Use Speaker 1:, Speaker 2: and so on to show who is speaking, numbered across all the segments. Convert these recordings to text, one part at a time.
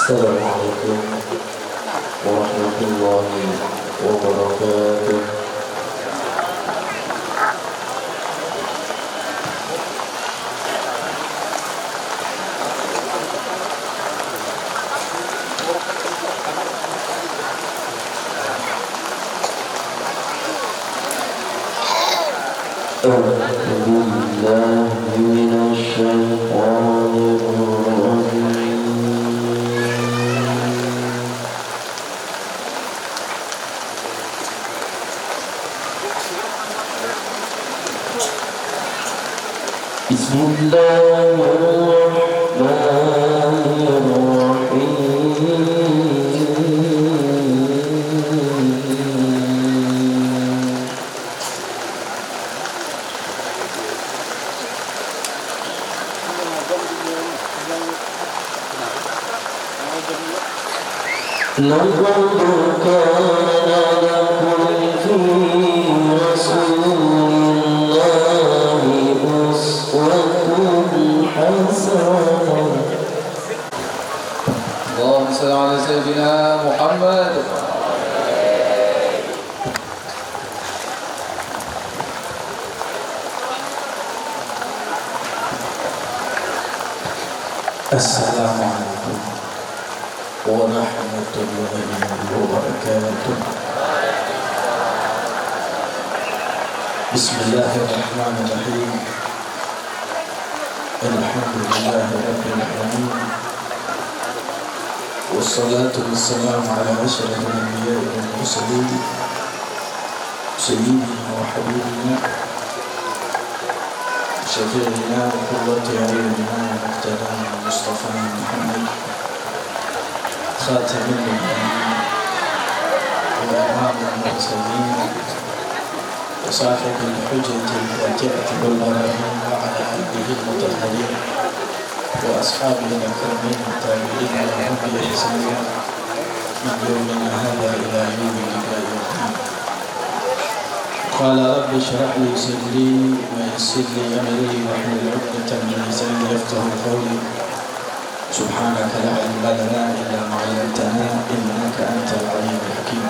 Speaker 1: Assalamualaikum warahmatullahi wabarakatuh.
Speaker 2: اللهم صل على سيدنا محمد.
Speaker 3: Assalamualaikum warahmatullahi wabarakatuh. Bismillahirrahmanirrahim. Alhamdulillahi rabbil alamin. Wassalatu wassalamu ala asyrafil anbiya'i wal mursalin sayyidina wa habibina syafi'ina wa qurrati a'yunina wa muqtadana Mustafa Muhammad khatamul nabiyyin wa imamul mursalin wa sahibul hujjatil qati'ati wal barahin wa ala alihi al-mutahharin wa ashabihi al-kiram at-tabi'in wa hum bi ihsan min yawmina hadha ila yawmil qiyamah. Qala rabbi shrah li sadri wa yassir li amri wahlul 'uqdatam min lisani yafqahu qawli. Subhanaka la ilma lana illa ma 'allamtana innaka antal 'alimul hakim.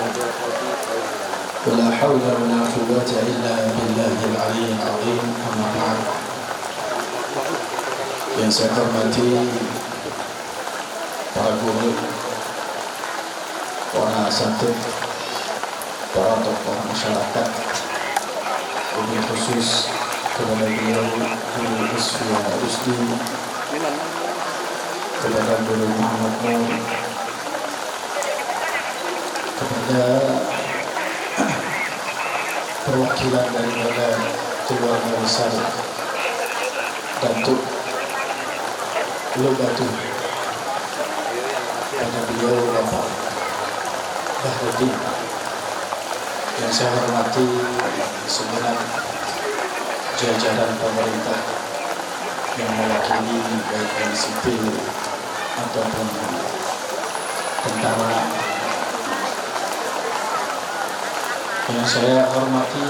Speaker 3: Wa la hawla wa la quwwata illa billahil 'aliyyil 'azim. Amma ba'd. Yang saya hormati para guru, para asatidz, para tokoh masyarakat, wabil khusus kepada beliau Guru Isfia Rusdi, kepada Guru Muhammad Nur, kepada perwakilan daripada keluarga besar Datuk Lubatu, pada beliau Bapak Bahrudin, yang saya hormati segenap jajaran pemerintah yang mewakili baik dari sipil ataupun tentara, yang saya hormati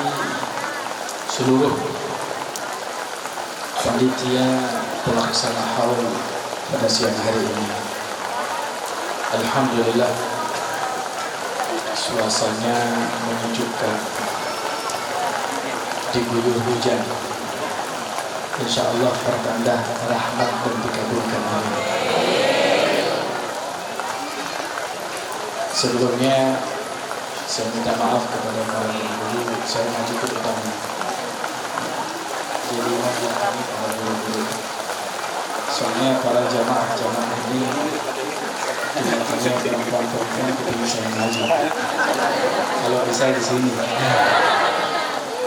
Speaker 3: seluruh panitia pelaksana haul pada siang hari ini. Alhamdulillah, suasana menyejukkan, diguyur hujan. InsyaAllah pertanda rahmat dan dikabulkan. Sebelumnya saya minta maaf kepada para guru, saya maju ke depan. Jadi maafkan kami para guru-guru. Soalnya para jamaah-jamaah ini kelihatannya perempuan-perempuan tidak bisa maju. Kalau bisa di sini,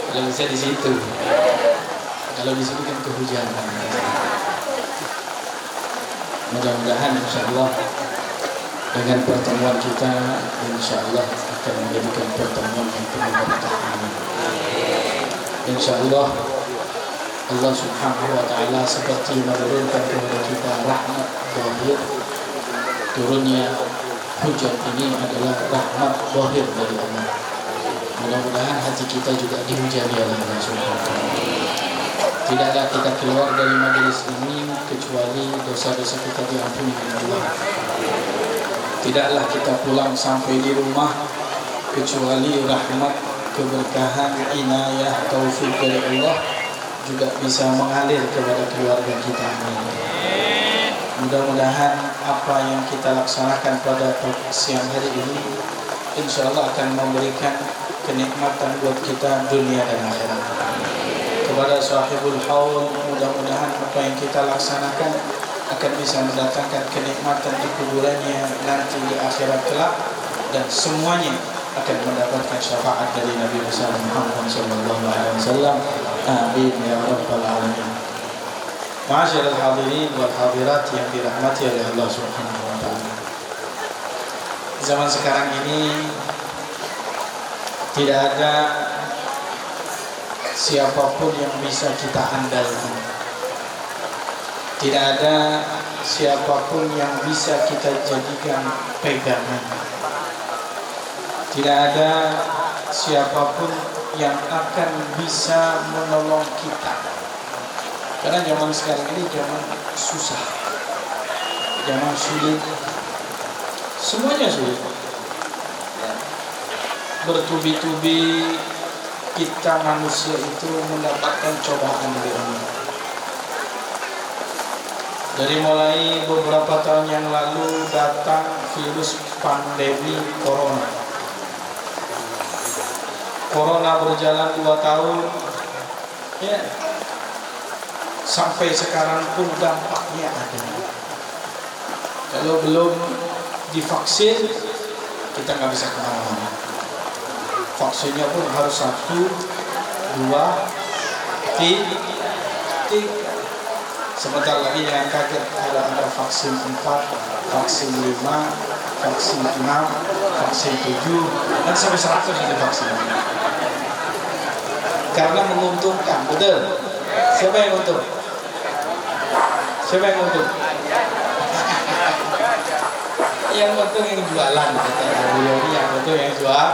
Speaker 3: kalau bisa di situ, kalau di sini kan kehujanan. Mudah-mudahan insyaallah dengan pertemuan kita insyaallah akan menjadikan pertemuan yang penuh berkah. Insyaallah Allah Subhanahu wa taala seperti menurunkan kepada kita rahmat zahir. Turunnya hujan ini adalah rahmat zahir dari Allah. Mudah-mudahan hati kita juga dihujani oleh Allah Subhanahu wa taala. Tidaklah kita keluar dari majelis ini kecuali dosa-dosa kita diampuni oleh Allah. Tidaklah kita pulang sampai di rumah kecuali rahmat, keberkahan, inayah, taufik dari Allah juga bisa mengalir kepada keluarga kita. Mudah-mudahan apa yang kita laksanakan pada siang hari ini insya Allah akan memberikan kenikmatan buat kita dunia dan akhirat. Kepada sahibul haul, mudah-mudahan apa yang kita laksanakan akan bisa mendatangkan kenikmatan di kuburannya nanti di akhirat kelak, dan semuanya akan mendapatkan syafaat dari Nabi Muhammad SAW. Amin ya rabbal alamin. Ma'asyiral hadirin wal hadirat yang dirahmati oleh Allah Subhanahu wa taala. Zaman sekarang ini tidak ada siapapun yang bisa kita andalkan. Tidak ada siapapun yang bisa kita jadikan pegangan. Tidak ada siapapun yang akan bisa menolong kita. Karena zaman sekarang ini zaman susah, zaman sulit, semuanya sulit. Bertubi-tubi kita manusia itu mendapatkan cobaan dari Allah. Dari mulai beberapa tahun yang lalu datang virus pandemi corona. Corona berjalan 2 tahun, ya. Sampai sekarang pun dampaknya ada. Kalau belum divaksin, kita nggak bisa kemana-mana. Vaksinnya pun harus 1, 2, 3. Sebentar lagi jangan kaget kalau ada vaksin 4, vaksin 5, vaksin 6, vaksin 7, dan sampai 100 ada vaksin. Karena menguntungkan, betul. Siapa yang untung? Siapa yang untung? Yang untung yang jualan, kata beliau ini, yang untung yang jual.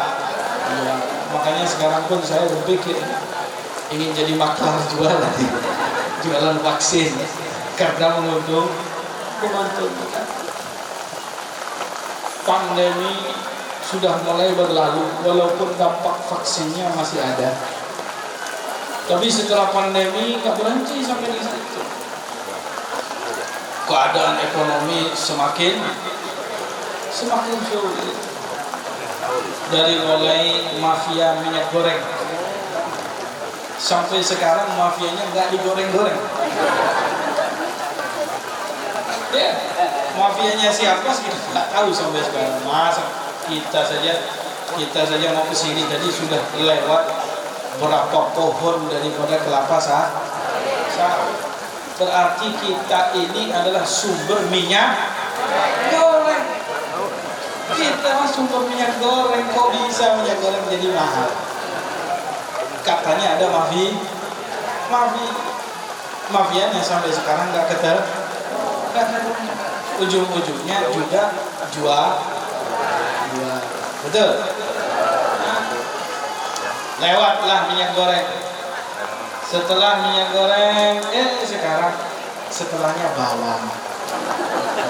Speaker 3: Ya, makanya sekarang pun saya berpikir ingin jadi maklar jualan, jualan vaksin, karena menguntungkan. Pandemi sudah mulai berlalu, walaupun dampak vaksinnya masih ada. Tapi setelah pandemi nggak berhenti sampai di situ. Keadaan ekonomi semakin sulit. Dari mulai mafia minyak goreng sampai sekarang mafianya nggak digoreng-goreng. Ya, mafianya siapa kita nggak tahu sampai sekarang. Masa kita saja mau kesini tadi sudah lewat berapa pohon daripada kelapa sawit. Berarti kita ini adalah sumber minyak goreng. Kita sumber minyak goreng, kok bisa minyak goreng jadi mahal? Katanya ada mafianya sampai sekarang nggak ketemu. Ujung-ujungnya juga jual. Betul. Lewatlah minyak goreng. Setelah minyak goreng, sekarang setelahnya bawang.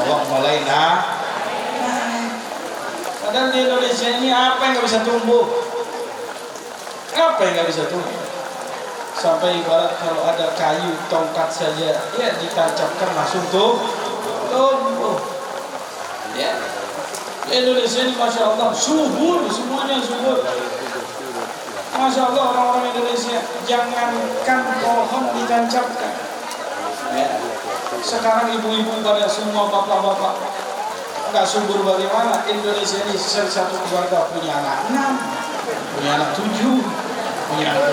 Speaker 3: Bawang mulai naik. Padahal di Indonesia ini apa yang nggak bisa tumbuh? Apa yang nggak bisa tumbuh? Sampai ibarat kalau ada kayu tongkat saja, ya ditancapkan langsung tumbuh. Ya. Di Indonesia ini masya Allah subur, semuanya subur. Masya Allah orang-orang Indonesia, jangankan pohon ditancapkan. Ya. Sekarang ibu-ibu pada semua bapak-bapak nggak subur bagaimana. Indonesia ini satu keluarga punya anak 6, punya anak 7, punya anak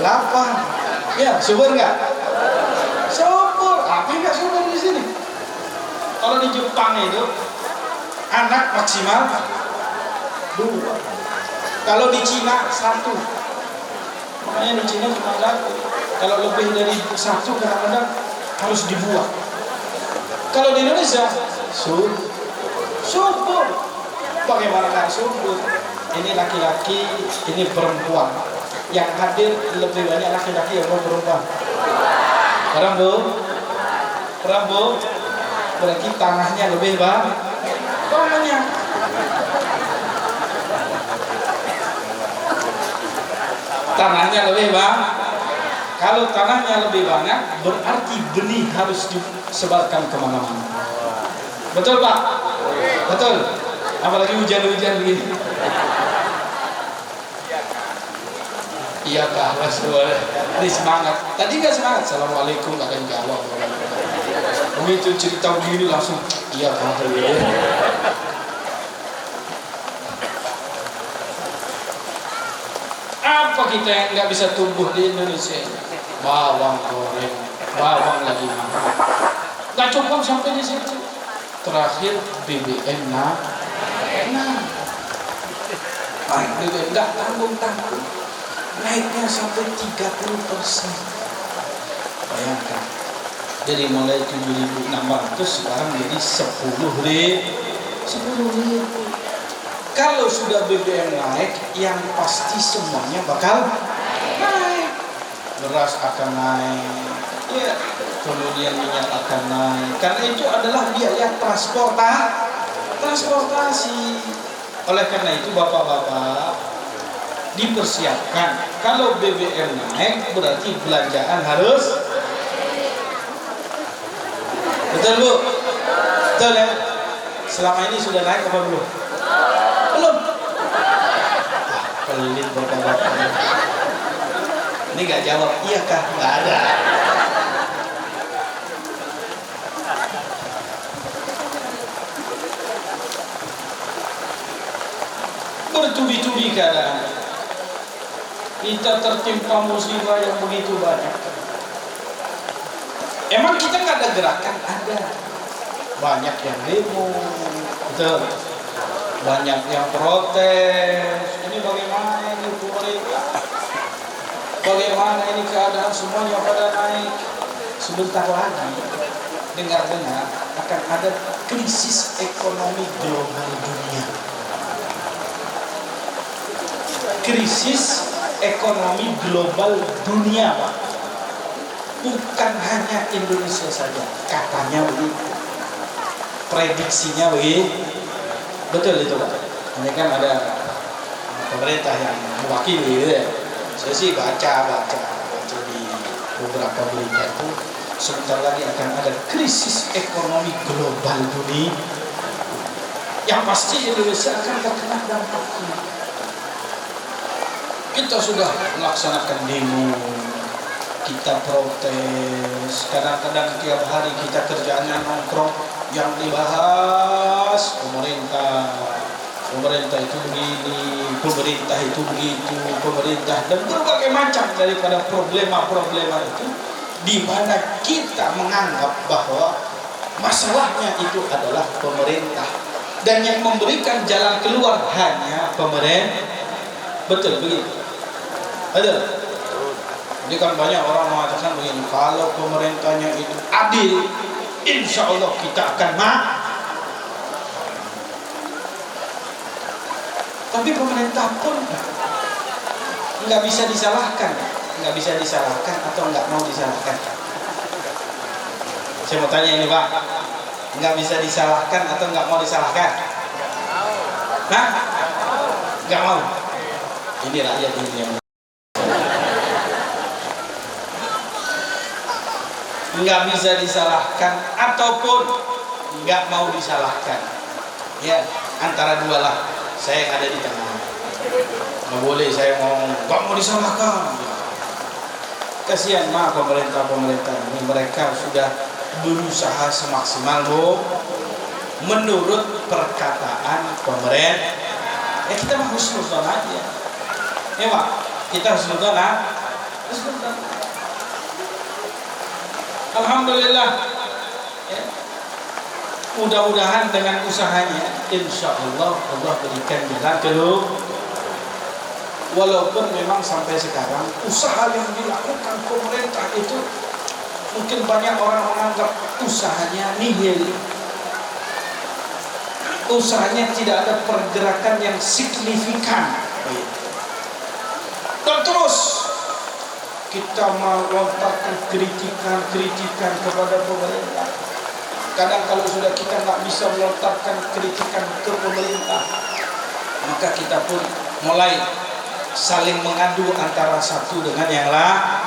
Speaker 3: 8. Ya, subur nggak? Subur. Tapi nggak subur di sini. Kalau di Jepang itu anak maksimal 2. Kalau di Cina 1. Makanya di Cina cuma 1. Kalau lebih dari 1 kadang-kadang harus dibuang. Kalau di Indonesia subur. Bagaimana nggak subur? Ini laki-laki, ini perempuan. Yang hadir lebih banyak laki-laki atau perempuan? Perempuan. Berarti tanahnya lebih banyak. Banyak. Tanahnya lebih banyak. Kalau tanahnya lebih banyak, berarti benih harus disebarkan kemana-mana. Betul Pak? Betul. Apalagi hujan-hujan begini. Iya Kak, ini semangat. Tadi nggak semangat. Assalamualaikum, nggak ada yang jawab. Begitu cerita begini langsung, iya Kak. Apa kita yang nggak bisa tumbuh di Indonesia? Bawang goreng, bawang lagi mahal. Nggak cukup sampai di situ. Terakhir BBM naik, BBM nggak tanggung-tanggung, naiknya sampai 30%. Bayangkan, dari mulai 7.600 sekarang jadi 10.000. Kalau sudah BBM naik, yang pasti semuanya bakal naik. Beras akan naik, ya, kemudian minyak akan naik. Karena itu adalah biaya transportasi. Oleh karena itu bapak-bapak dipersiapkan. Kalau BBM naik, berarti belanjaan harus. Betul Bu? Betul ya? Selama ini sudah naik apa belum? Belum. Pelit bapak-bapak. Ini nggak jawab, iya kah? Nggak ada. Bertubi-tubi keadaan. Kita tertimpa musibah yang begitu banyak. Emang kita nggak ada gerakan? Ada. Banyak yang demo, betul. Banyak yang protes. Ini bagaimana ini pemerintah? Bagaimana ini keadaan semuanya pada naik? Sebentar lagi dengar-dengar akan ada krisis ekonomi global dunia. Krisis ekonomi global dunia, Pak. Bukan hanya Indonesia saja, katanya begitu. Prediksinya begitu. Betul itu, Pak. Ini kan ada pemerintah yang mewakili gitu ya. Saya sih baca di beberapa berita itu sebentar lagi akan ada krisis ekonomi global dunia. Yang pasti Indonesia akan terkena dampaknya. Kita sudah melaksanakan demo, kita protes, kadang-kadang tiap hari kita kerjaannya nongkrong, yang dibahas pemerintah itu begini, pemerintah itu begitu, pemerintah, dan berbagai macam daripada problema itu, di mana kita menganggap bahwa masalahnya itu adalah pemerintah dan yang memberikan jalan keluar hanya pemerintah. Betul begitu? Betul. Jadi kan banyak orang mengatakan begini, kalau pemerintahnya itu adil, insya Allah kita akan Tapi pemerintah pun nggak bisa disalahkan atau nggak mau disalahkan. Saya mau tanya ini Pak, nggak bisa disalahkan atau nggak mau disalahkan? Nah, nggak mau. Ini rakyat ini yang nggak bisa disalahkan ataupun nggak mau disalahkan. Ya, antara dua lah. Saya yang ada di tengah. Nggak boleh saya ngomong nggak mau disalahkan. Kasihan pemerintah ini, mereka sudah berusaha semaksimal menurut perkataan pemerintah. Ya kita mah husnuzon aja. Ya Pak, kita husnuzon. Alhamdulillah. Ya. Mudah-mudahan dengan usahanya, insya Allah berikan jalan keluar. Walaupun memang sampai sekarang usaha yang dilakukan pemerintah itu mungkin banyak orang menganggap usahanya nihil, usahanya tidak ada pergerakan yang signifikan. Dan terus kita melontarkan kritikan kepada pemerintah. Kadang kalau sudah kita nggak bisa melontarkan kritikan ke pemerintah, maka kita pun mulai saling mengadu antara satu dengan yang lain.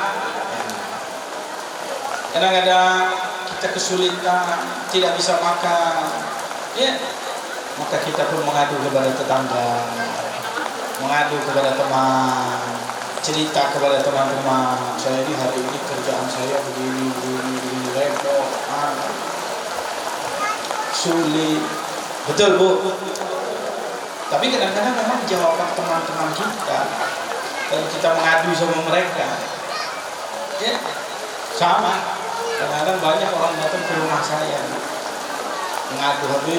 Speaker 3: Kadang-kadang kita kesulitan, tidak bisa makan, ya, maka kita pun mengadu kepada tetangga, mengadu kepada teman, cerita kepada teman-teman, saya ini hari ini kerjaan saya begini, repot, sulit, betul Bu. Tapi kadang-kadang memang jawaban teman-teman kita, kalau kita mengadu sama mereka, ya sama. Kadang-kadang banyak orang datang ke rumah saya mengadu, Habib,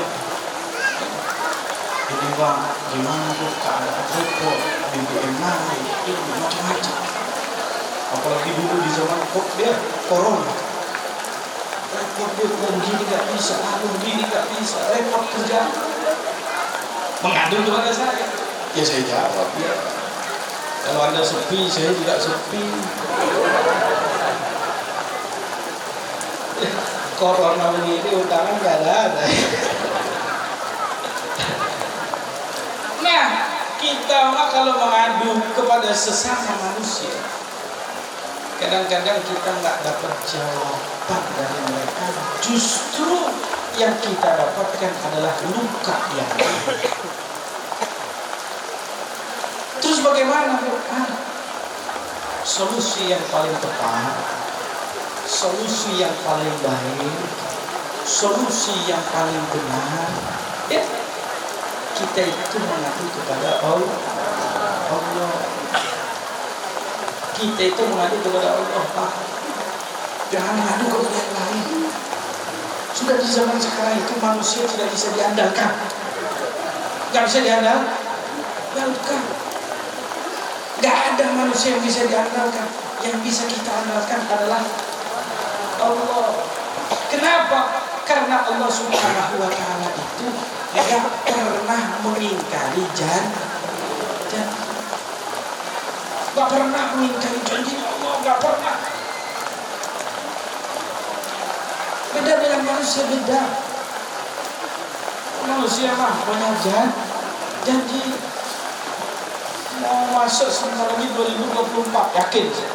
Speaker 3: ini Bang, gimana Bu, keadaan repot, BBM naik, ini macam-macam. Apalagi dulu di zaman dia corona, repot dia, begini nggak bisa, begini nggak bisa, repot kerja. Mengadu kepada saya, ya saya jawab ya. Kalau Anda sepi, saya juga sepi. Corona begini undangan nggak ada. Nah, kita mah kalau mengadu kepada sesama manusia, kadang-kadang kita nggak dapat jawaban dari mereka. Justru yang kita dapatkan adalah luka yang lain. Terus bagaimana? Solusi yang paling tepat, solusi yang paling baik, solusi yang paling benar, ya, kita itu mengadu kepada Allah. Kita itu mengadu kepada Allah, Pak. Jangan mengadu kepada yang lain. Sudah di zaman sekarang itu manusia tidak bisa diandalkan. Gak bisa diandalkan. Gak ada manusia yang bisa diandalkan. Yang bisa kita andalkan adalah Allah. Kenapa? Karena Allah Subhanahu wa Ta'ala itu gak pernah mengingkari janji. Gak pernah mengingkari janji Allah, gak pernah. Beda dengan manusia, beda. Manusia mah punya janji. Mau masuk sebentar lagi 2024, yakin saya.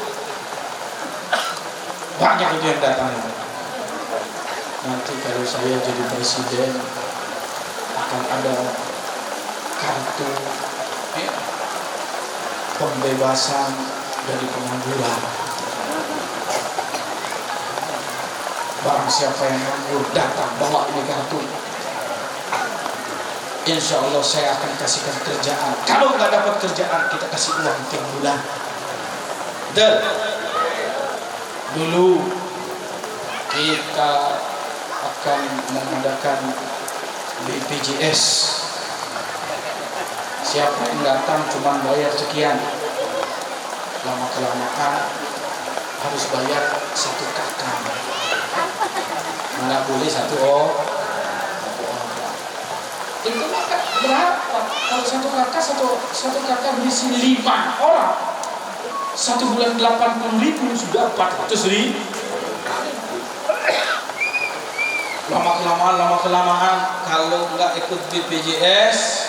Speaker 3: Banyak itu yang datang. Nanti kalau saya jadi presiden akan ada kartu pembebasan dari pengangguran. Barang siapa yang nganggur datang bawa ini kartu, insya Allah saya akan kasihkan kerjaan. Kalau nggak dapat kerjaan, kita kasih uang tiap bulan. Dulu kita akan mengadakan BPJS. Siapa yang datang cuma bayar sekian, lama-kelamaan harus bayar 1 kakak. Nggak boleh 1 orang. Itu maka berapa? Kalau 1 kakak berisi 5 orang, 1 bulan 80.000 sudah 400.000. Lama-kelamaan kalau nggak ikut BPJS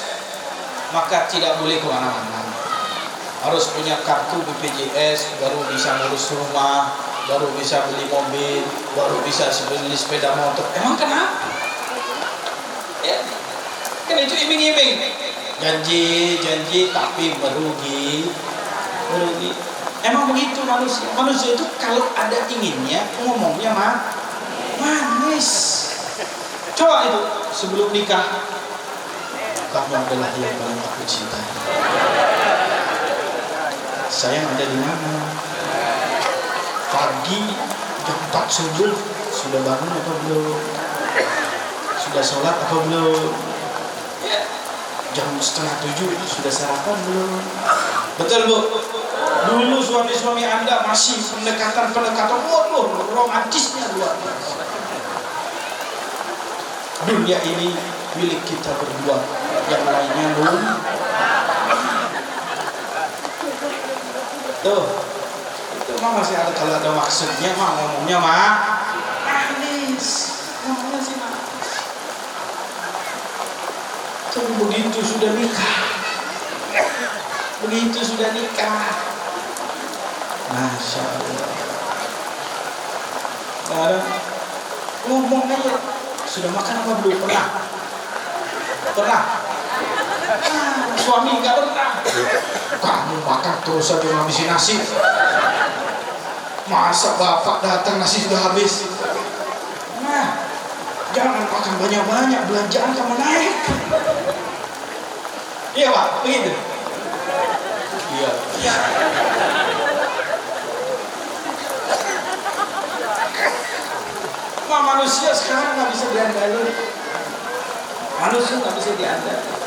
Speaker 3: maka tidak boleh kemana-mana. Harus punya kartu BPJS baru bisa ngurus rumah, baru bisa beli mobil, baru bisa beli sepeda motor. Emang kenapa? Ya, kan itu iming-iming, janji tapi merugi. Emang begitu manusia. Manusia itu kalau ada inginnya ngomongnya manis. Coba itu sebelum nikah, kamu adalah yang paling aku cintai. Sayang ada di mana? Pagi jam 4 subuh sudah bangun apa belum? Sudah sholat apa belum? Ya. Jam 6:30 sudah sarapan belum? Betul Bu? Dulu suami-suami Anda masih pendekatan, waduh, romantisnya luar biasa. Dunia ini milik kita berdua, yang lainnya belum. Tuh, itu mah masih ada, kalau ada maksudnya mah ngomongnya manis, ngomongnya sih Tapi begitu sudah nikah, Masya Allah. Nah, ngomong aja, sudah makan apa belum? Pernah? Suami nggak pernah. Kamu makan terus saja ngabisin nasi. Masa bapak datang nasi sudah habis? Nah, jangan makan banyak-banyak, belanjaan kamu naik. Iya Pak, begitu. Iya. Manusia sekarang nggak bisa diandalkan. Manusia nggak bisa diandalkan.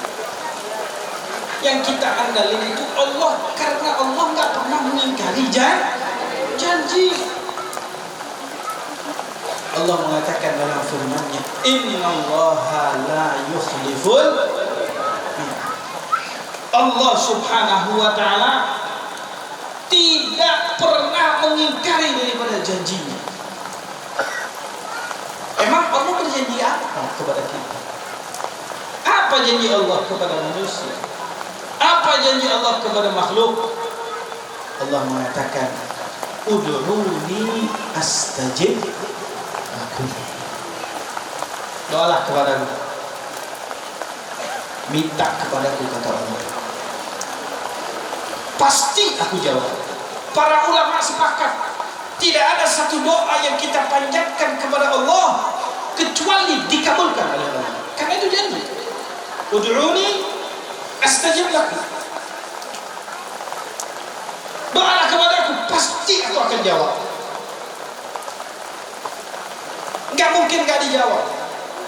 Speaker 3: Yang kita andalin itu Allah, karena Allah nggak pernah mengingkari janji. Allah mengatakan dalam firman-Nya, Innallaha la yukhliful. Allah Subhanahu wa taala tidak pernah mengingkari daripada janjinya. Emang Allah berjanji apa kepada kita? Apa janji Allah kepada manusia? Apa janji Allah kepada makhluk? Allah mengatakan, Ud'uni astajib lakum. Doalah kepadaku, minta kepadaku, kata Allah, pasti aku jawab. Para ulama sepakat, tidak ada satu doa yang kita panjatkan kepada Allah kecuali dikabulkan oleh Allah. Karena itu janji. Ud'uni astajib lakum. Doalah kepadaku, pasti aku akan jawab. Enggak mungkin enggak dijawab.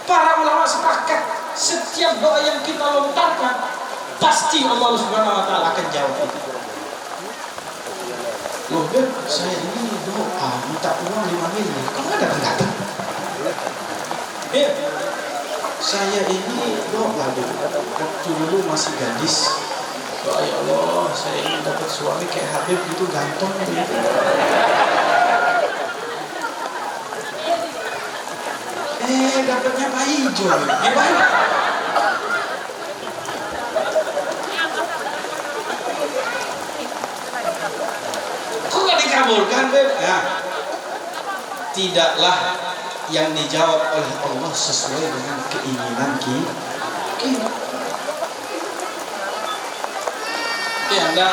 Speaker 3: Para ulama sepakat, setiap doa yang kita lontarkan pasti Allah Subhanahu wa taala akan jawab. Loh, Beb, saya ini doa minta uang 5 miliar, kamu nggak datang? Beb, saya ini doa Beb, waktu dulu masih gadis, doa ya Allah, saya ingin dapat suami kayak Habib itu, ganteng gitu. Dapatnya Pak Ijo, gimana? Dikabulkan, Beb. Nah, tidaklah yang dijawab oleh Allah sesuai dengan keinginan kita. Ya, Anda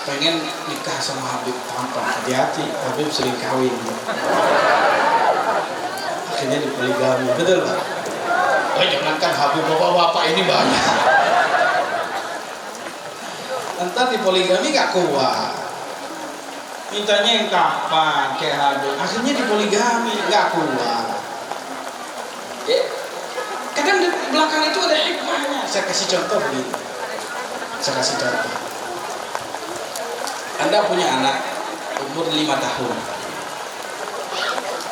Speaker 3: pengen nikah sama Habib tampang, hati-hati, Habib sering kawin. Akhirnya dipoligami, betul Pak? Oh, jangankan Habib, bapak-bapak ini banyak. Entar dipoligami gak kuat. Mintanya yang kapan kayak Habib, akhirnya dipoligami, nggak kuat. Kadang di belakang itu ada hikmahnya. Saya kasih contoh begini. Anda punya anak umur 5 tahun,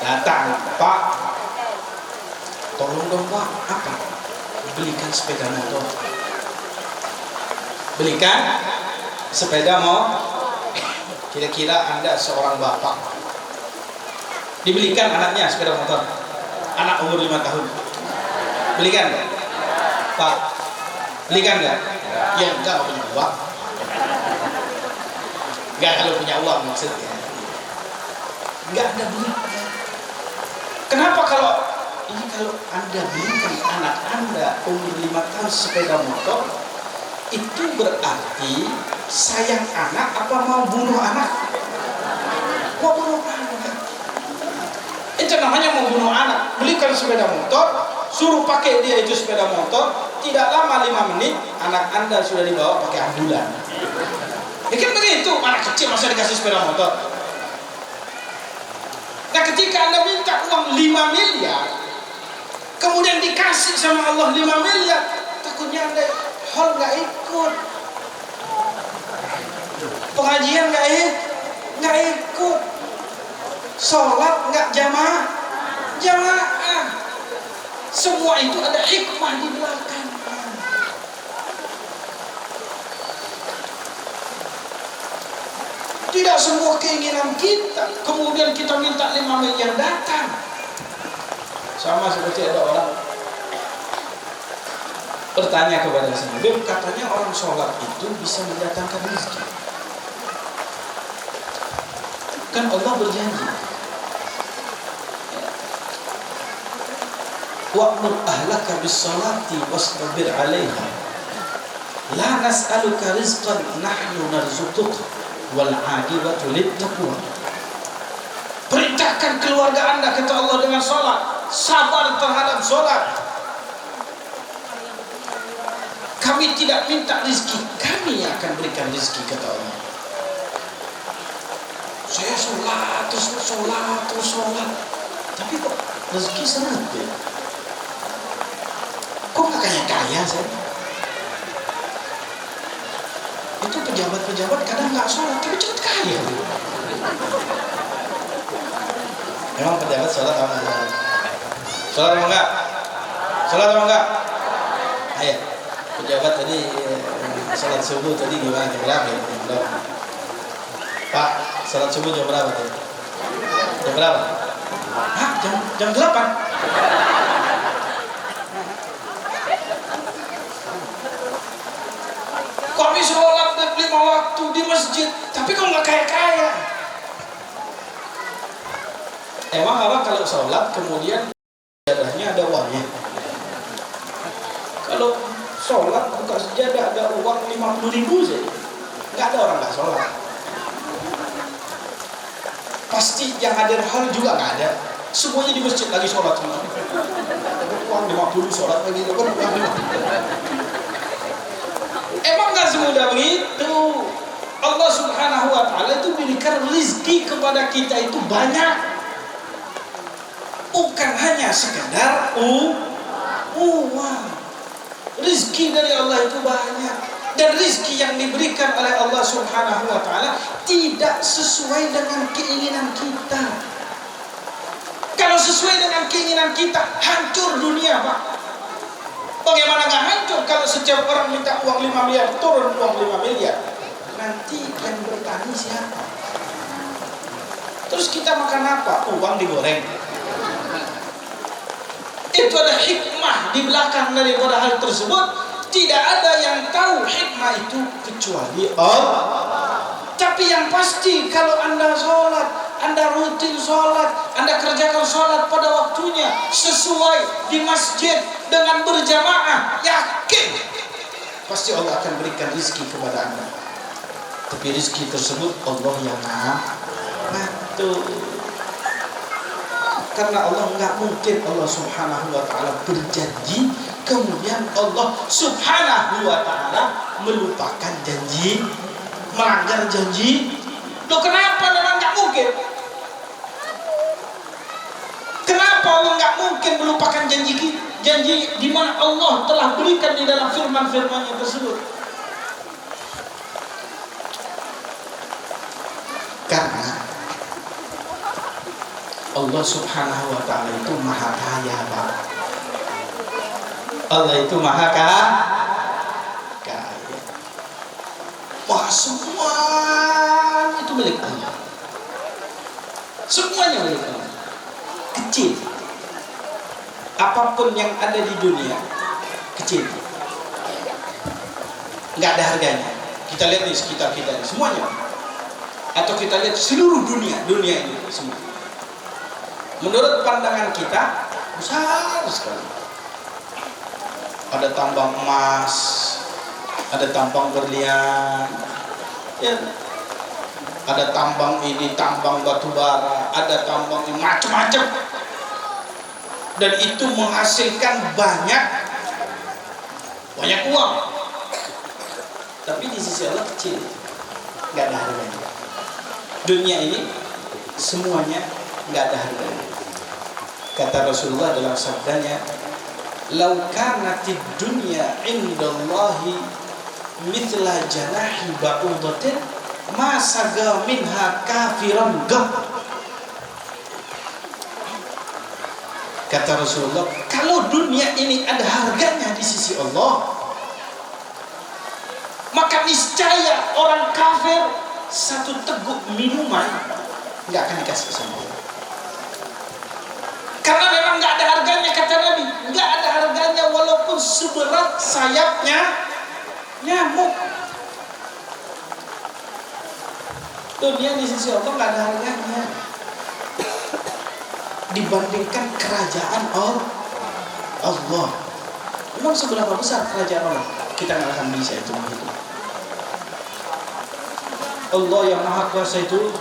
Speaker 3: datang, Pak, tolong dong Pak, apa? Belikan sepeda motor. Belikan sepeda motor. Kira-kira Anda seorang bapak, dibelikan anaknya sepeda motor, anak umur 5 tahun, belikan nggak? Pak, belikan nggak? Ya enggak, punya uang. Enggak, kalau punya uang maksudnya. Enggak ada belikan. Kenapa kalau Anda belikan anak Anda umur 5 tahun sepeda motor, itu berarti sayang anak apa mau bunuh anak? Mau bunuh anak. Itu namanya mau bunuh anak. Belikan sepeda motor, suruh pakai dia itu sepeda motor, tidak lama 5 menit anak Anda sudah dibawa pakai ambulan. Ya kan begitu, anak kecil masa dikasih sepeda motor. Nah, ketika Anda minta uang 5 miliar, kemudian dikasih sama Allah 5 miliar, takutnya Anda hal nggak ikut, pengajian nggak ikut, sholat nggak jamaah, semua itu ada hikmah di belakang. Tidak semua keinginan kita kemudian kita minta 5 miliar datang. Sama seperti ada orang bertanya kepada saya, katanya orang sholat itu bisa mendatangkan rezeki. Kan Allah berjanji, wa'mur ahlaka bis-salati wastabir 'alaiha la nas'aluka rizqan nahnu narzuquka wal 'aqibatu lit-taqwa. Perintahkan keluarga Anda, kata Allah, dengan salat, sabar terhadap salat. Kami tidak minta rezeki, kami yang akan berikan rezeki, kata Allah. Saya sholat, tapi kok rezeki seret ya? Kok gak kaya-kaya saya? Itu pejabat-pejabat kadang gak sholat, tapi cepat kaya. Memang pejabat sholat apa enggak? Sholat apa enggak? Sholat apa enggak? Ayo, pejabat tadi sholat subuh tadi gimana? Jam berapa ya? Pak, sholat subuh jam berapa tadi? Jam berapa? Hah? Jam 8? Kami sholat 5 waktu di masjid, tapi kok nggak kaya-kaya? Emang apa kalau sholat kemudian sejadahnya ada uangnya? Kalau sholat buka sejadah ada uang 50.000 saja, nggak ada orang nggak sholat. Pasti yang hadir hal juga nggak ada. Semuanya di masjid lagi sholat semua. Uang 50 sholat lagi, uang 50. Emang gak semudah begitu. Allah Subhanahu wa Ta'ala itu berikan rezeki kepada kita itu banyak, bukan hanya sekedar uang. Rezeki dari Allah itu banyak, dan rezeki yang diberikan oleh Allah Subhanahu wa Ta'ala tidak sesuai dengan keinginan kita. Kalau sesuai dengan keinginan kita, hancur dunia, Pak. Bagaimana nggak hancur kalau setiap orang minta uang 5 miliar, turun uang 5 miliar. Nanti yang bertani siapa? Terus kita makan apa? Uang digoreng. Itu ada hikmah di belakang daripada hal tersebut. Tidak ada yang tahu hikmah itu kecuali Allah. Tapi yang pasti kalau Anda sholat, Anda rutin sholat, Anda kerjakan sholat pada waktunya, sesuai di masjid dengan berjamaah, yakin pasti Allah akan berikan rezeki kepada Anda. Tapi rezeki tersebut Allah yang ngatur. Karena Allah nggak mungkin Allah Subhanahu wa Ta'ala berjanji kemudian Allah Subhanahu wa Ta'ala melupakan janji, melanggar janji. Loh, kenapa memang nggak mungkin? Kenapa Allah nggak mungkin melupakan janji di mana Allah telah berikan di dalam firman-firman-Nya tersebut? Karena Allah Subhanahu wa Ta'ala itu maha kaya, Pak. Allah itu maha kaya. Wah, semua itu milik Allah. Semuanya milik Allah. Kecil. Apapun yang ada di dunia kecil, nggak ada harganya. Kita lihat di sekitar kita ini, semuanya. Atau kita lihat seluruh dunia ini semua. Menurut pandangan kita besar sekali. Ada tambang emas, ada tambang berlian, ya, ada tambang ini, tambang batu bara, ada tambang ini, macam-macam. Dan itu menghasilkan banyak uang. Tapi di sisi Allah kecil, nggak ada harganya. Dunia ini semuanya nggak ada harganya. Kata Rasulullah dalam sabdanya, "Lau kanatid dunya indallahi mithla janahi ba'udatin ma saga minha kafiran gah." Kata Rasulullah, kalau dunia ini ada harganya di sisi Allah, maka niscaya orang kafir satu teguk minuman nggak akan dikasih sama Allah. Karena memang nggak ada harganya, kata Nabi, nggak ada harganya walaupun seberat sayapnya nyamuk. Dunia di sisi Allah nggak ada harganya dibandingkan kerajaan Allah. Memang seberapa besar kerajaan Allah? Kita nggak akan bisa itu menghitung. Allah yang Maha Kuasa itu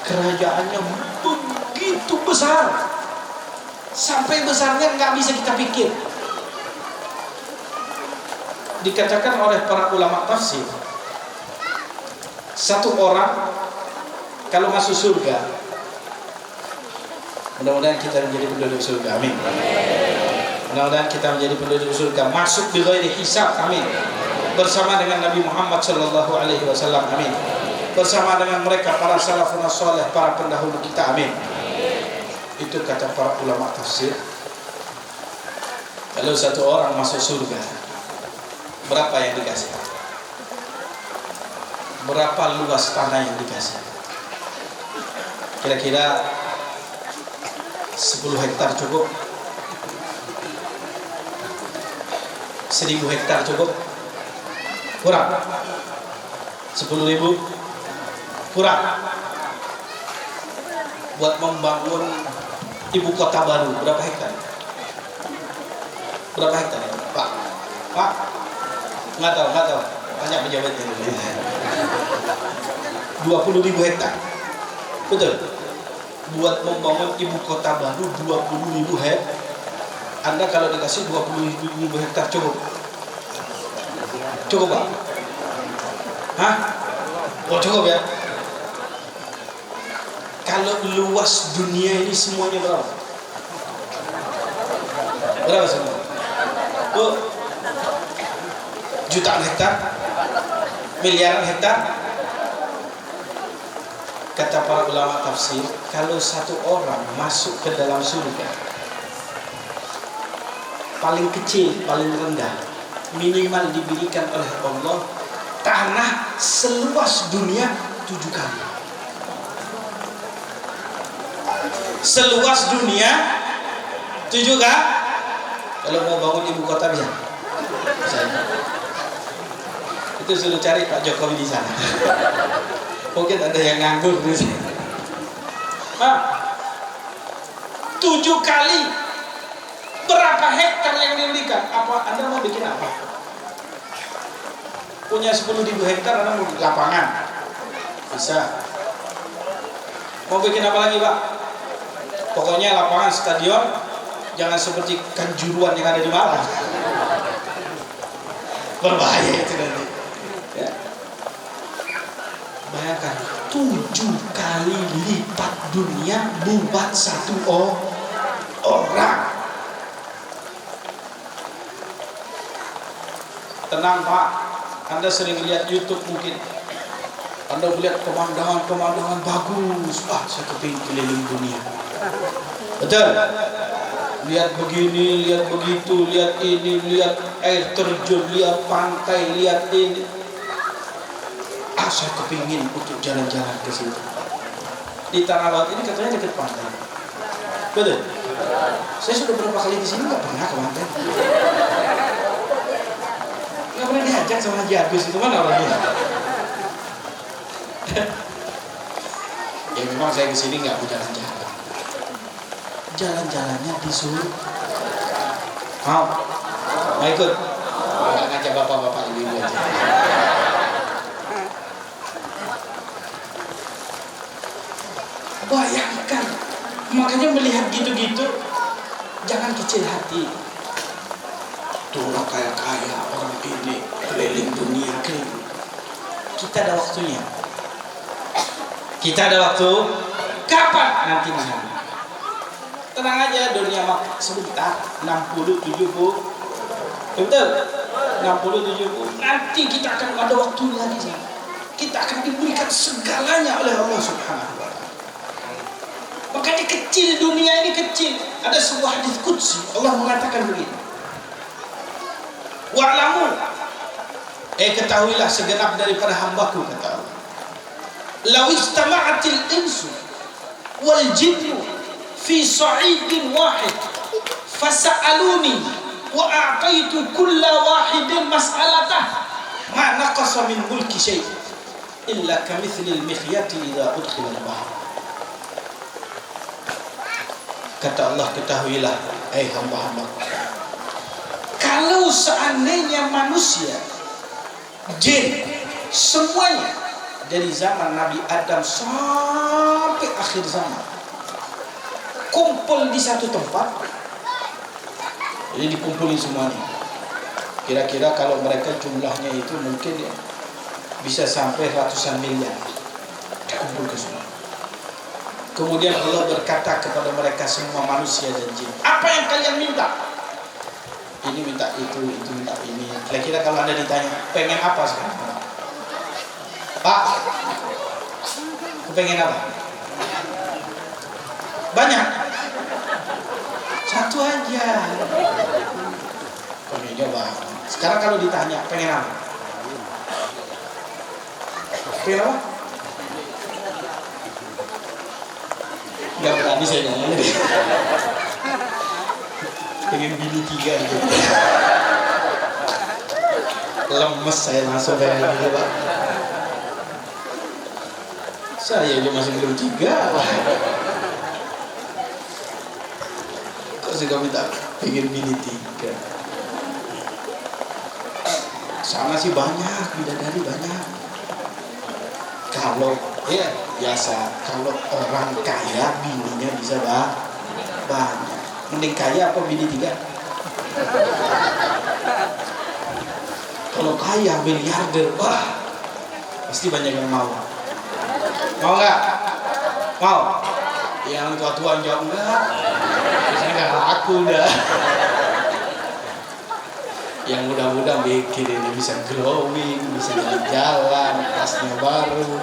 Speaker 3: kerajaannya begitu besar, sampai besarnya nggak bisa kita pikir. Dikatakan oleh para ulama tafsir, satu orang kalau masuk surga, mudah-mudahan kita menjadi penduduk surga, amin. Mudah-mudahan kita menjadi penduduk surga, masuk bi ghairi hisab, amin. Bersama dengan Nabi Muhammad sallallahu alaihi wasallam, amin. Bersama dengan mereka para salafun saleh, para pendahulu kita, amin. Itu kata para ulama tafsir. Kalau satu orang masuk surga, berapa yang dikasih? Berapa luas tanah yang dikasih? Kira-kira 10 hektar cukup? 1000 hektar cukup? Kurang? 10.000? Kurang? Buat membangun ibu kota baru berapa hektar? Berapa hektar ya? Pak? Nggak tahu. Banyak pejabat ini. 20.000 hektar. Betul? Buat membangun ibu kota baru 20.000 hektar. Anda kalau dikasih 20.000 hektar cukup? Cukup Pak? Hah? Oh cukup ya? Kalau luas dunia ini semuanya berapa? Berapa semua? Oh, jutaan hektar? Miliaran hektar? Kata para ulama tafsir, kalau satu orang masuk ke dalam surga, paling kecil, paling rendah, minimal diberikan oleh Allah tanah seluas dunia 7 kali. Seluas dunia 7 kali. Kalau mau bangun ibu kota bisa. Itu suruh cari Pak Jokowi di sana. Mungkin ada yang nganggur di sana. 7 kali. Berapa hektar yang diberikan? Apa Anda mau bikin apa? Punya 10.000 hektar, Anda mau bikin lapangan? Bisa. Mau bikin apa lagi Pak? Pokoknya lapangan stadion, jangan seperti Kanjuruan yang ada di Malang. Berbahaya itu nanti. Ya. Bayangkan 7 kali lipat dunia buat satu orang. Tenang Pak, Anda sering lihat YouTube mungkin. Anda melihat pemandangan bagus. Saya kepingin keliling dunia. Betul? Lihat begini, lihat begitu, lihat ini, lihat air terjun, lihat pantai, lihat ini. Saya kepingin untuk jalan-jalan ke situ. Di Tanah Laut ini katanya dekat pantai. Betul? Saya sudah berapa kali di sini nggak pernah ke pantai. Nggak pernah diajak sama Haji Agus, itu mana orangnya? Ya memang saya kesini nggak mau jalan-jalan. Jalan-jalannya di surga. Mau ikut? Nggak ngajak bapak-bapak ibu aja. Bayangkan, makanya melihat gitu-gitu jangan kecil hati. Tuh orang kaya-kaya, orang ini keliling dunia keliling. Kita ada waktunya. Kita ada waktu. Kapan? Nanti malam. Tenang aja, dunia sebentar. 60-70. Betul? 60-70. Nanti kita akan ada waktunya di sana. Kita akan diberikan segalanya oleh Allah Subhanahu wa Ta'ala. Makanya kecil, dunia ini kecil. Ada sebuah hadits qudsi, Allah mengatakan begini. Wa'lamu, ketahuilah segenap daripada hambaku, kata Allah. Law istama'atil insu wal jinnu fi sa'idin wahid fasa'aluni wa a'taitu kulla wahidin mas'alatah ma naqasa min mulki syai' illa kamithli al-mikhyati idza udkhila al-bahr. Kata Allah, ketahuilah hamba-hamba, kalau seandainya manusia, jin, semuanya dari zaman Nabi Adam sampai akhir zaman kumpul di satu tempat, jadi dikumpulin semuanya. Kira-kira kalau mereka jumlahnya itu mungkin ya, bisa sampai ratusan miliar, dikumpul ke semua. Kemudian Allah berkata kepada mereka semua, manusia dan jin, apa yang kalian minta? Ini minta itu minta ini. Kira-kira kalau Anda ditanya, pengen apa sekarang? Pak, pengen apa? Banyak. Satu aja. Pengennya banyak. Sekarang kalau ditanya, pengen apa? Pengen apa? Gak berani saya ngomong deh. Pengen bini 3 gitu. Lemes saya langsung pengen gitu, Pak. Saya aja masih belum 3. Kok sudah minta pengen bini 3? Sana sih banyak, bidadari banyak. Kalau ya biasa, kalau orang kaya bininya bisa banyak. Mending kaya apa bini 3? Kalau kaya miliarder, wah pasti banyak yang mau. Mau nggak? Mau? Yang tua-tua jawab enggak. Biasanya nggak laku dah. Yang muda-muda mikir ini bisa glowing, bisa jalan-jalan, tasnya baru,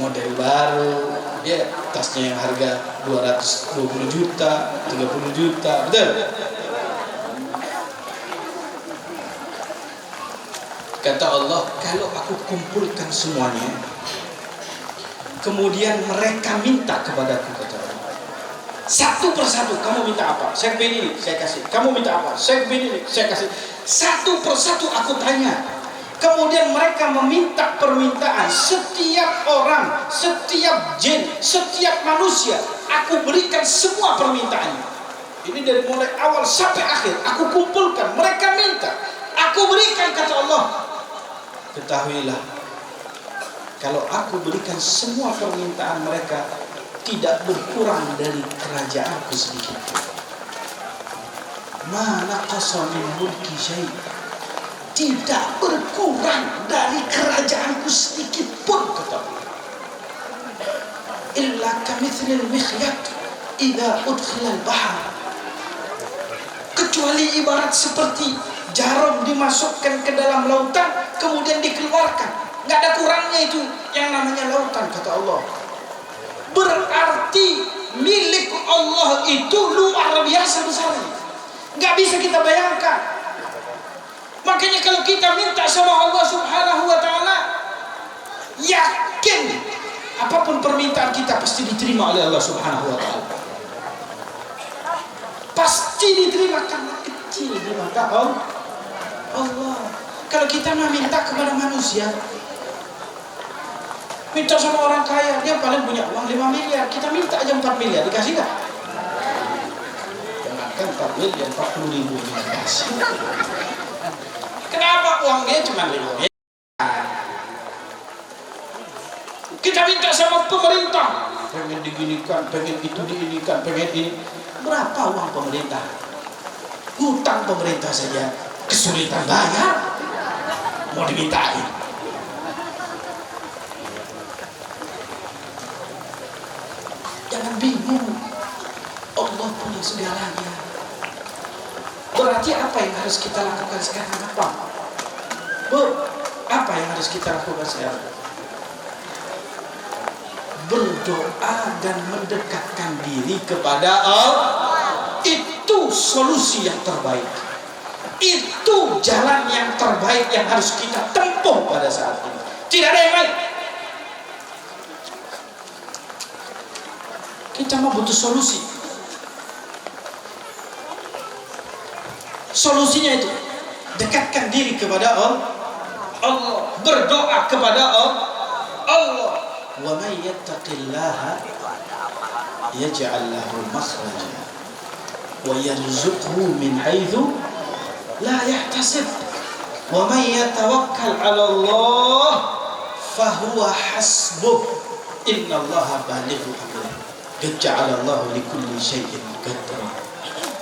Speaker 3: model baru, ya tasnya yang harga 220 juta, 30 juta, betul? Kata Allah, kalau aku kumpulkan semuanya, kemudian mereka minta kepadaku, kata Allah, satu persatu, kamu minta apa? Saya bini, saya kasih. Kamu minta apa? Saya bini, saya kasih. Satu persatu aku tanya. Kemudian mereka meminta permintaan. Setiap orang, setiap jin, setiap manusia, aku berikan semua permintaannya. Ini dari mulai awal sampai akhir, aku kumpulkan. Mereka minta, aku berikan, kata Allah. Ketahuilah, kalau aku berikan semua permintaan mereka, tidak berkurang dari kerajaanku sedikit. Mana qasamin mulki syai', tidak berkurang dari kerajaanku sedikit pun, kata Allah. Illa kamithlil mikhyat idza udkhila al-bahr, kecuali ibarat seperti jarum dimasukkan ke dalam lautan kemudian dikeluarkan, nggak ada kurangnya itu yang namanya lautan, kata Allah. Berarti milik Allah itu luar biasa besarnya, nggak bisa kita bayangkan. Makanya kalau kita minta sama Allah Subhanahu wa Ta'ala, yakin apapun permintaan kita pasti diterima oleh Allah Subhanahu wa Ta'ala. Pasti diterima karena kecil di mata Allah. Kalau kita minta kepada manusia, minta sama orang kaya, dia paling punya uang 5 miliar, kita minta aja 4 miliar, dikasih nggak? Jangankan 4 miliar, 40 ribu dikasih. Kenapa uangnya cuma 5 miliar? Kita minta sama pemerintah, pengen diginikan, pengen itu diinikan, pengen ini. Berapa uang pemerintah? Hutang pemerintah saja kesulitan bayar, mau dimintain. Jangan bingung, Allah punya segalanya. Berarti apa yang harus kita lakukan sekarang? Apa yang harus kita lakukan sekarang? Berdoa dan mendekatkan diri kepada Allah. Itu solusi yang terbaik. Itu jalan yang terbaik yang harus kita tempuh pada saat ini. Tidak ada yang lain. Kita mau butuh solusi. Solusinya itu dekatkan diri kepada Allah, berdoa kepada Allah. Wa may yattaqillaha yaj'al lahu makhraja wa yarzuqhu min haitsu la yahtasib wa may yatawakkal 'ala Allah fahuwa hasbuh innallaha balighu amrih qad ja'ala Allahu likulli syai'in qadra.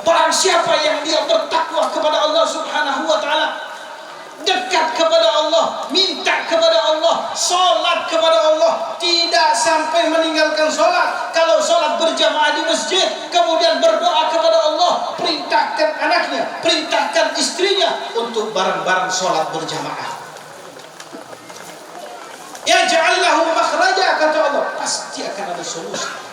Speaker 3: Barang siapa yang dia bertakwa kepada Allah Subhanahu wa taala, dekat kepada Allah, minta kepada Allah, sholat kepada Allah, tidak sampai meninggalkan sholat. Kalau sholat berjamaah di masjid, kemudian berdoa kepada Allah, perintahkan anaknya, perintahkan istrinya untuk bareng-bareng sholat berjamaah. Ya ja'allahu makhraja, kata Allah, pasti akan ada solusi.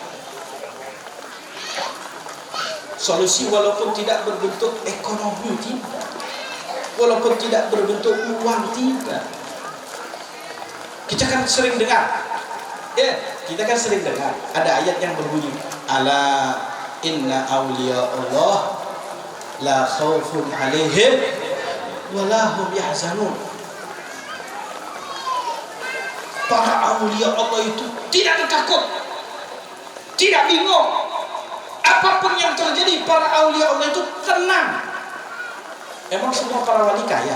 Speaker 3: Solusi walaupun tidak berbentuk ekonomi, tidak. Walaupun tidak berbentuk uang, tidak. Kita kan sering dengar, kita kan sering dengar ada ayat yang berbunyi, ala inna awliya Allah la khawfun alaihim wa la hum yahzanun. Para awliya Allah itu tidak ada takut, tidak bingung. Apapun yang terjadi, para awliya Allah itu tenang. Emang semua para wali kaya?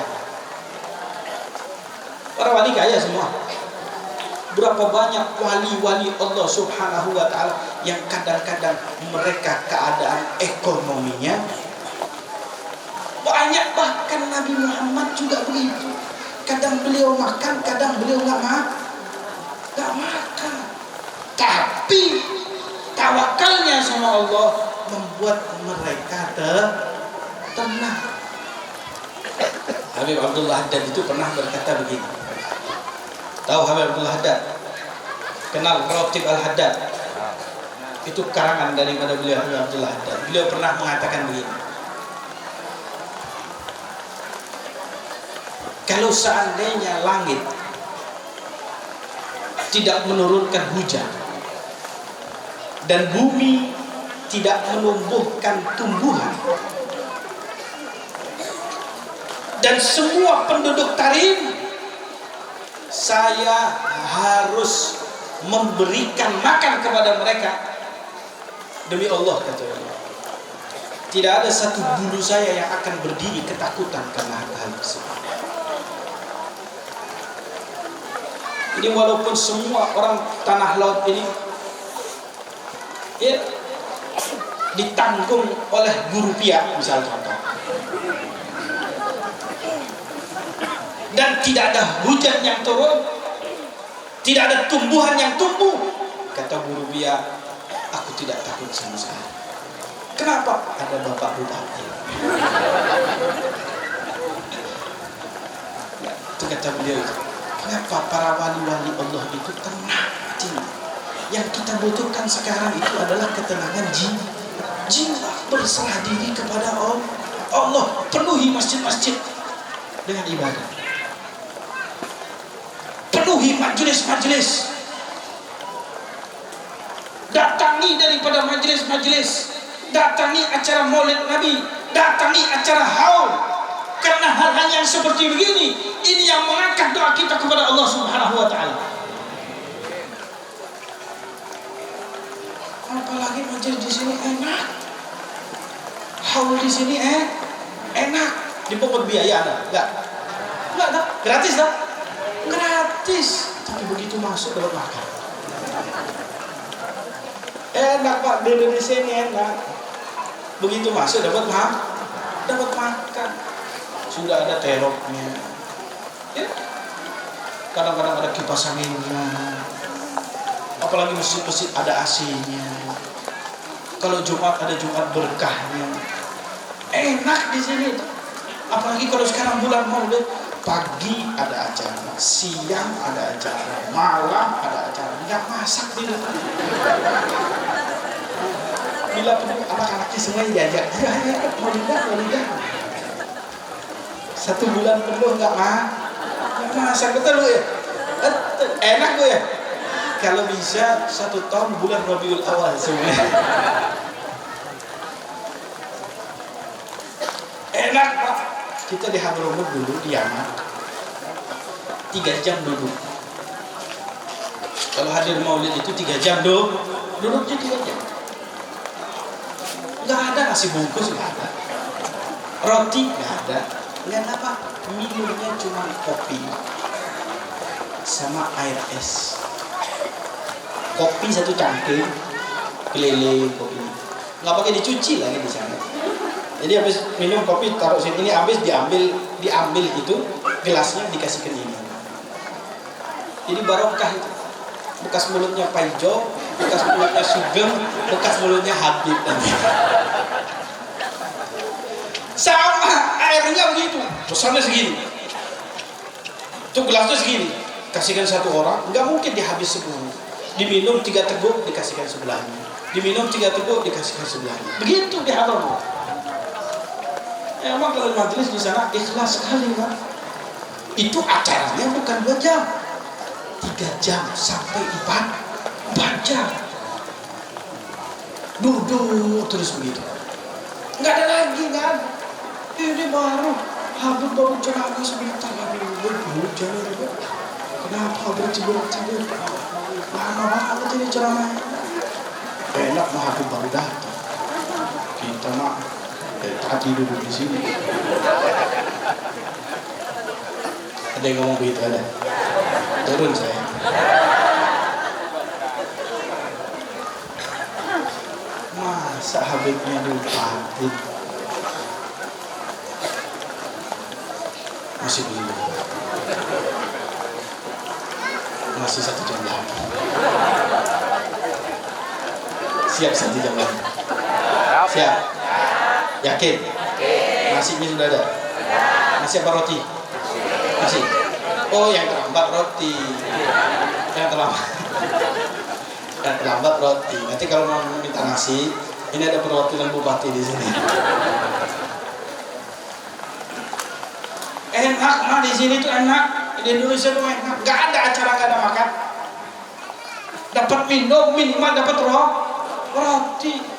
Speaker 3: Para wali kaya semua? Berapa banyak wali-wali Allah Subhanahu wa ta'ala yang kadang-kadang mereka keadaan ekonominya banyak, bahkan Nabi Muhammad juga begitu. Kadang beliau makan, kadang beliau nggak makan. Tapi tawakalnya sama Allah membuat mereka tenang. Habib Abdullah Haddad itu pernah berkata begini. Tahu Habib Abdullah Haddad? Kenal Khatib Al-Haddad? Itu karangan daripada beliau, Habib Abdullah Haddad. Beliau pernah mengatakan begini. Kalau seandainya langit tidak menurunkan hujan dan bumi tidak menumbuhkan tumbuhan, dan semua penduduk Tarim, saya harus memberikan makan kepada mereka. Demi Allah, kata Allah, tidak ada satu bulu saya yang akan berdiri ketakutan karena hal tersebut. Ini walaupun semua orang tanah laut ini ditanggung oleh Rupiah, misal contoh, dan tidak ada hujan yang turun, tidak ada tumbuhan yang tumbuh, kata Rupiah, aku tidak takut sama sekali. Kenapa? Ada Bapak Bupati. Itu kata beliau itu. Kenapa para wali-wali Allah itu tenang jiwa? Yang kita butuhkan sekarang itu adalah ketenangan jiwa, berserah diri kepada Allah. Penuhi masjid-masjid dengan ibadah, penuhi majelis-majelis, datangi daripada majelis-majelis, datangi acara Maulid Nabi, datangi acara haul. Karena hal-hal yang seperti begini, ini yang mengangkat doa kita kepada Allah Subhanahu wa ta'ala. Apalagi majelis di sini enak, haul di sini enak. Dipungut biaya ada? Enggak, gratis dah. Gratis. Tapi begitu masuk dapat makan. Enak Pak, duduk di sini enak. Begitu masuk dapat makan. Sudah ada teroknya, kadang-kadang ada kipas anginnya, apalagi masjid-masjid ada AC-nya. Kalau Jumat ada Jumat berkahnya, enak di sini. Apalagi kalau sekarang bulan Maulid, pagi ada acara, siang ada acara, malam ada acara, nggak masak di rumah. Bila perlu anak-anaknya semua diajak, Maulidah. 1 bulan penuh nggak masak, betul Bu ya? Enak Bu ya? Kalau bisa 1 tahun bulan Rabiul Awal semuanya. Enak Pak. Kita di Hadramut dulu di Yaman 3 jam duduk. Kalau hadir maulid itu 3 jam duduknya 3 jam. Nggak ada nasi bungkus, nggak ada. Roti nggak ada. Nggak ada apa. Minumnya cuma kopi sama air es. Kopi 1 cangkir, keliling kopi. Nggak pakai dicuci lagi di sana. Jadi habis minum kopi taruh sini, ini habis diambil itu gelasnya dikasihkan ini. Jadi barokah itu. Bekas mulutnya Paijo, bekas mulutnya Sugeng, bekas mulutnya Habib nanti. Sama airnya begitu, besarnya segini. Itu gelasnya segini, kasihkan 1 orang, nggak mungkin dihabis 10. Diminum 3 teguk, dikasihkan sebelahnya. Diminum 3 teguk, dikasihkan sebelahnya. Begitu di Hadramut. Emang kalau majelis di sana ikhlas sekali, Pak. Itu acaranya bukan 2 jam, 3 jam sampai 4 jam. Duduk terus begitu. Nggak ada lagi, nggak ada. Ini baru Habib baru ceramah sebentar, Habib hujan juga. Kenapa Habib tidur? Lama banget ini ceramahnya. Enak mah Habib baru datang. Kita mah tadi duduk di sini. Ada yang ngomong begitu, ada. Turun saya. Masa Habibnya diupatin? Masih belum. Masih 1 jam lagi. Siap 1 jam lagi. Siap. Yakin? Nasinya sudah ada? Nasi apa roti? Nasi. Oh, yang terlambat roti. Yang terlambat roti. Nanti kalau mau minta nasi, ini ada perwakilan bupati di sini. Enak mah di sini tuh enak. Di Indonesia tuh enak. Gak ada acara gak ada makan. Dapat minum, minuman dapat roti.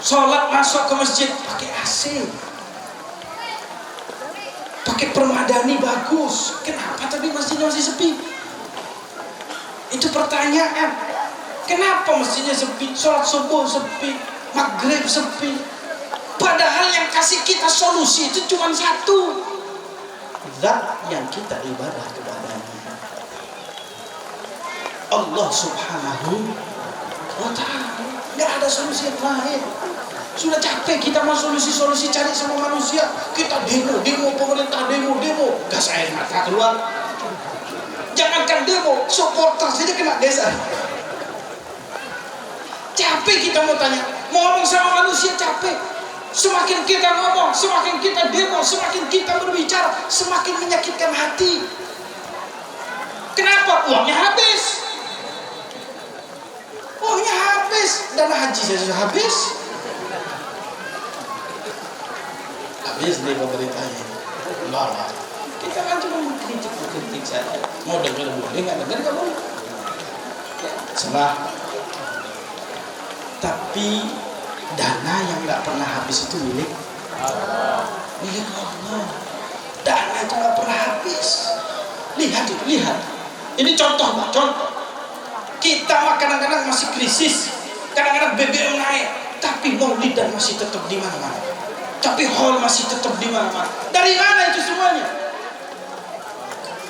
Speaker 3: Sholat masuk ke masjid pakai AC, pakai permadani bagus. Kenapa tapi masjidnya masih sepi? Itu pertanyaan. Kenapa masjidnya sepi? Sholat subuh sepi, maghrib sepi. Padahal yang kasih kita solusi itu cuma 1. Zat yang kita ibadah kepadanya, Allah Subhanahu wa Ta'ala. Nggak ada solusi yang lain. Sudah capek kita mau solusi-solusi cari sama manusia. Kita demo, pemerintah demo. Gas air mata keluar. Jangankan demo, supporter saja kena desa. Capek kita mau tanya, mau ngomong sama manusia capek. Semakin kita ngomong, semakin kita demo, semakin kita berbicara, semakin menyakitkan hati. Kenapa? Uangnya habis. Uangnya habis. Dana haji saya sudah habis. Habis nih pemerintahnya. Malah kita kan cuma mengkritik saja. Mau dengar boleh, nggak dengar nggak boleh. Salah. Tapi dana yang nggak pernah habis itu milik Allah. Dana itu nggak pernah habis. Lihat itu, lihat. Ini contoh, Pak, contoh. Kita mah kadang-kadang masih krisis, kadang-kadang BBM naik, tapi maulidan masih tetap di mana-mana. Tapi hall masih tetap di mana-mana. Dari mana itu semuanya?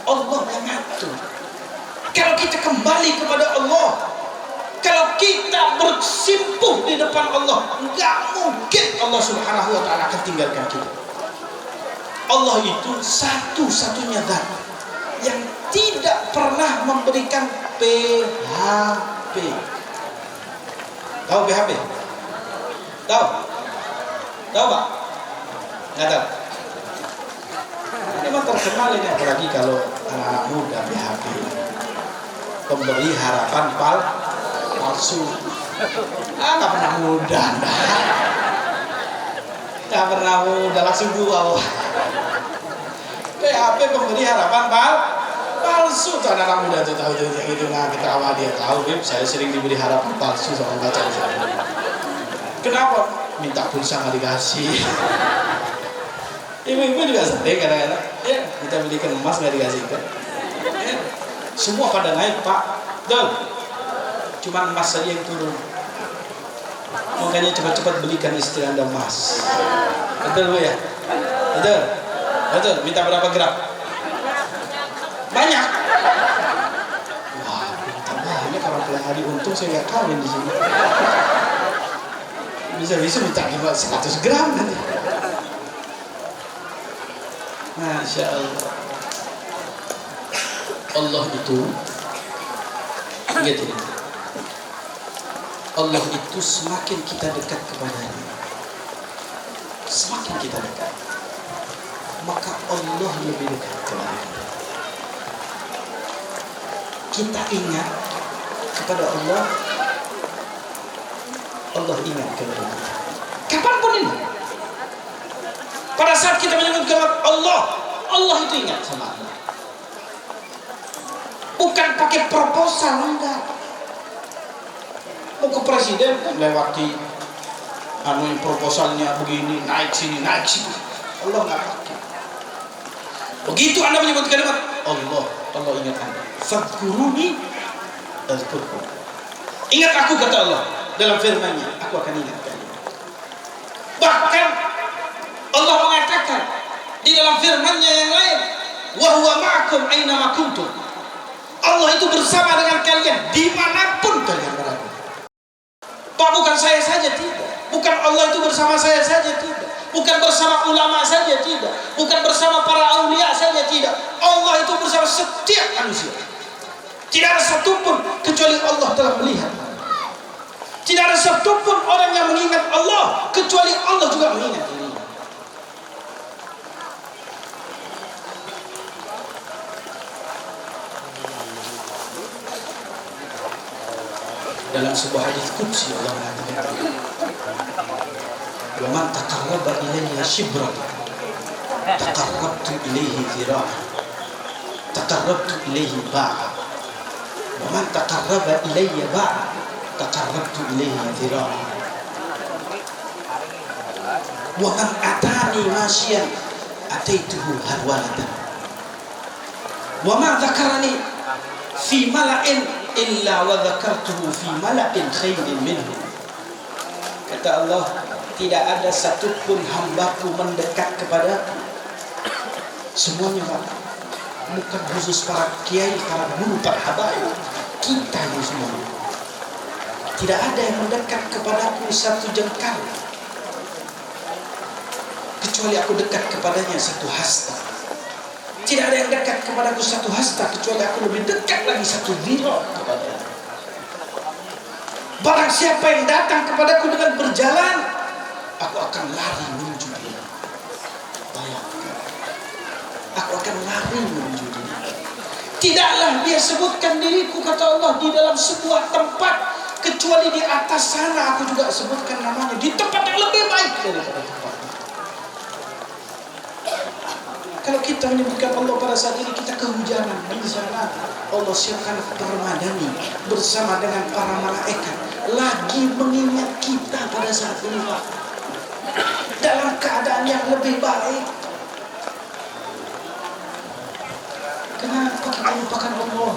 Speaker 3: Allah yang ngatur. Kalau kita kembali kepada Allah, kalau kita bersimpuh di depan Allah, nggak mungkin Allah Subhanahu wa Ta'ala akan tinggalkan kita. Allah itu satu-satunya zat yang tidak pernah memberikan PHP. Tahu PHP? Tahu? Tahu Pak? Nggak tahu? Ini mah terkenal ini, apalagi kalau anak-anak muda PHP. Pemberi harapan palsu. Nggak pernah muda, nggak pernah muda, langsung tua. PHP pemberi harapan palsu. Tuh anak muda tuh tahu tuh gitu. Nah kita awal dia tahu, saya sering diberi harapan palsu sama pacar saya. Kenapa? Minta pulsa nggak dikasih. Ibu-ibu juga sering kadang-kadang, ya kita belikan emas nggak dikasihkan. Ya, semua pada naik Pak, betul. Cuma emas saja yang turun. Makanya cepat-cepat belikan istri Anda emas. Betul Bu ya? Betul. Betul. Minta berapa gram? Banyak. Wah, ini kalau hari untung saya nggak kawin di sini. Bisa-bisa minta 100 gram nanti. Masya Allah. Allah itu, ingat ini, Allah itu semakin kita dekat kepadanya, semakin kita dekat, maka Allah lebih dekat kepada kita. Kita ingat kepada Allah, Allah ingat kepada kita. Kapanpun ini, pada saat kita menyebut Allah, Allah itu ingat sama kita. Bukan pakai proposal, enggak. Mau ke presiden lewati proposalnya begini, naik sini, naik situ. Allah enggak pakai. Begitu Anda menyebut kalimat Allah, Allah ingat Anda. Fadhkuruni adzkurkum. Ingat aku, kata Allah dalam firman-Nya, aku akan ingat kalian. Bahkan Allah mengatakan di dalam firman-Nya yang lain, wa huwa ma'akum aina ma kuntum. Allah itu bersama dengan kalian dimanapun kalian berada. Pak, bukan saya saja, tidak. Bukan Allah itu bersama saya saja, tidak. Bukan bersama ulama saja, tidak. Bukan bersama para aulia saja, tidak. Allah itu bersama setiap manusia. Tidak ada satupun kecuali Allah telah melihat. Tidak ada satupun orang yang mengingat Allah kecuali Allah juga mengingat dirinya. Dalam sebuah hadis qudsi Allah mengatakan, "Wa man taqarraba ilayya shibran, taqarrabtu ilayhi dhira'an, taqarrabtu ilayhi ba'an. Wa man taqarraba ilayya ba'an, taqarrabtu ilayhi dhira'an. Wa man atani masyian, ataituhu harwalatan. Wa man dzakarani fi mala'in illa wa dzakartuhu fi mala'in khairin minhu." Kata Allah, tidak ada satupun hambaku mendekat kepadaku. Semuanya Pak, bukan khusus para kiai, para guru, para habaib, kita ini semua. Tidak ada yang mendekat kepadaku satu jengkal kecuali aku dekat kepadanya satu hasta. Tidak ada yang dekat kepadaku satu hasta kecuali aku lebih dekat lagi satu dhira kepadanya. Barang siapa yang datang kepadaku dengan berjalan, aku akan lari menuju dia. Bayangkan, aku akan lari menuju dia. Tidaklah dia sebutkan diriku, kata Allah, di dalam sebuah tempat kecuali di atas sana aku juga sebutkan namanya di tempat yang lebih baik daripada tempat. Kalau kita menyebutkan Allah pada saat ini, kita kehujanan. Di sana Allah siapkan permadani bersama dengan para malaikat lagi mengingat kita pada saat ini, Pak, dalam keadaan yang lebih baik. Kenapa kita lupakan Allah?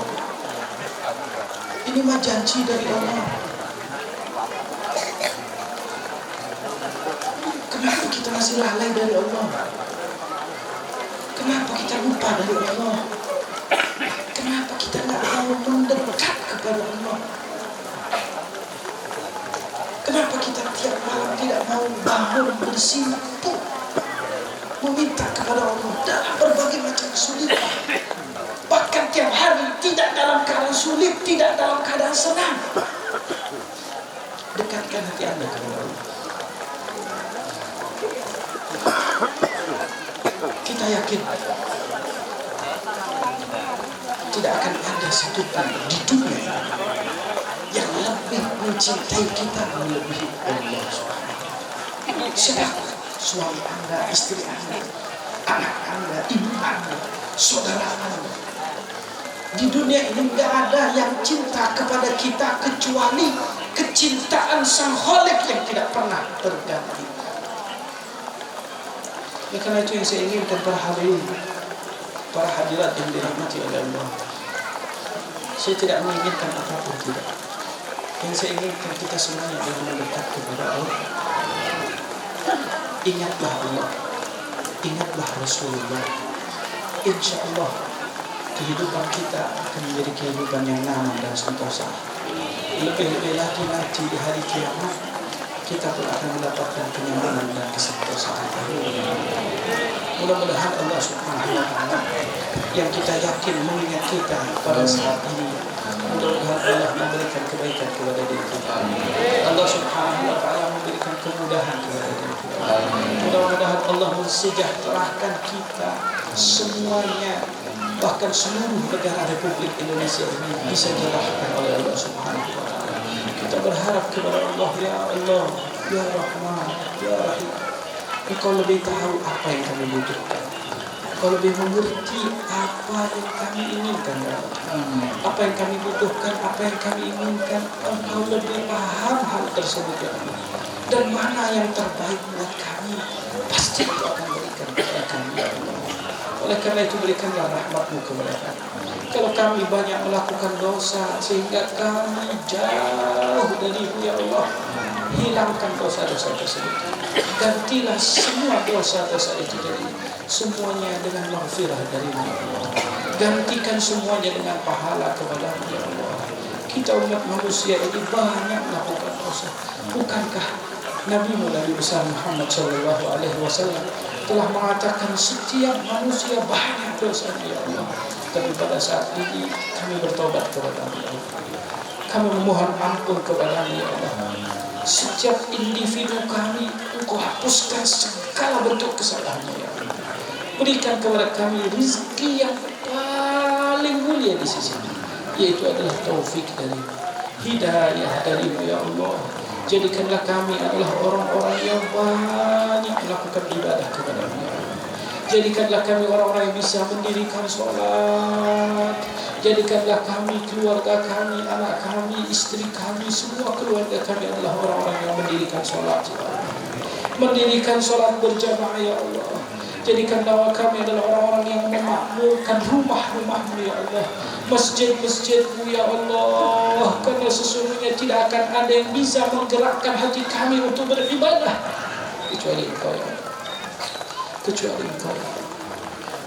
Speaker 3: Ini mah janji dari Allah. Kenapa kita masih lalai dari Allah? Kenapa kita lupa dari Allah? Kenapa kita nggak mau mendekat kepada Allah? Kenapa kita tiap malam tidak mau bangun bersimpu meminta kepada Allah dalam berbagai macam kesulitan? Bahkan tiap hari tidak dalam keadaan sulit, tidak dalam keadaan senang. Dekatkan hati Anda kepada Allah. Kita yakin tidak akan ada satupun di dunia yang lebih mencintai kita melebihi Allah Subhanahu. Siapa? Suami Anda, istri Anda, anak Anda, ibu Anda, saudara Anda. Di dunia ini tidak ada yang cinta kepada kita kecuali kecintaan Sang Khalik yang tidak pernah terganti. Oleh karena itu yang saya inginkan para hadirin, para hadirat yang dirahmati oleh Allah, saya tidak menginginkan apapun, tidak. Yang saya inginkan kita semuanya adalah mendekat kepada Allah. Ingatlah Allah, ingatlah Rasulullah. Insya Allah kehidupan kita akan menjadi kehidupan yang nyaman dan sentosa. Lebih-lebih lagi nanti di hari kiamat kita pun akan mendapatkan kenyamanan dan kesentosaan. Mudah-mudahan Allah Subhanahu wa Ta'ala yang kita yakin mengingat kita pada saat ini, mudah-mudahan Allah memberikan kebaikan kepada diri kita. Allah Subhanahu wa Ta'ala memberikan kemudahan kepada diri kita. Mudah-mudahan Allah mensejahterakan kita semuanya, bahkan seluruh negara Republik Indonesia ini disejahterakan oleh Allah Subhanahu wa Ta'ala. Kita berharap kepada Allah, ya Allah, ya Rahman, ya Rahim. Engkau lebih tahu apa yang kami butuhkan. Engkau lebih mengerti apa yang kami inginkan, apa yang kami butuhkan, apa yang kami inginkan. Engkau lebih paham hal tersebut, ya Allah. Dan mana yang terbaik buat kami, pasti Engkau akan berikan kepada kami, ya Allah. Oleh karena itu berikanlah rahmat-Mu kepada kami. Kalau kami banyak melakukan dosa sehingga kami jauh dari-Mu, ya Allah, hilangkan dosa-dosa tersebut. Gantilah semua dosa-dosa itu dari semuanya dengan maghfirah dari-Mu, ya Allah. Gantikan semuanya dengan pahala kepada-Mu, ya Allah. Kita umat manusia ini banyak melakukan dosa. Bukankah Nabi-Mu Nabi besar Muhammad SAW telah mengatakan setiap manusia banyak dosanya, ya Allah. Tapi pada saat ini kami bertobat kepada-Mu, ya Allah. Kami memohon ampun kepada-Mu, ya Allah. Setiap individu kami Engkau hapuskan segala bentuk kesalahannya, ya Allah. Berikan kepada kami rezeki yang paling mulia di sisi-Mu, yaitu adalah taufik dari hidayah dari-Mu, ya Allah. Jadikanlah kami adalah orang-orang yang banyak melakukan ibadah kepada-Mu, ya Allah. Jadikanlah kami orang-orang yang bisa mendirikan sholat. Jadikanlah kami, keluarga kami, anak kami, istri kami, semua keluarga kami adalah orang-orang yang mendirikan sholat, ya Allah. Mendirikan sholat berjamaah, ya Allah. Jadikanlah kami adalah orang-orang yang memakmurkan rumah-rumah-Mu, ya Allah. Masjid-masjid-Mu, ya Allah. Karena sesungguhnya tidak akan ada yang bisa menggerakkan hati kami untuk beribadah kecuali Engkau, ya Allah. Kecuali Engkau.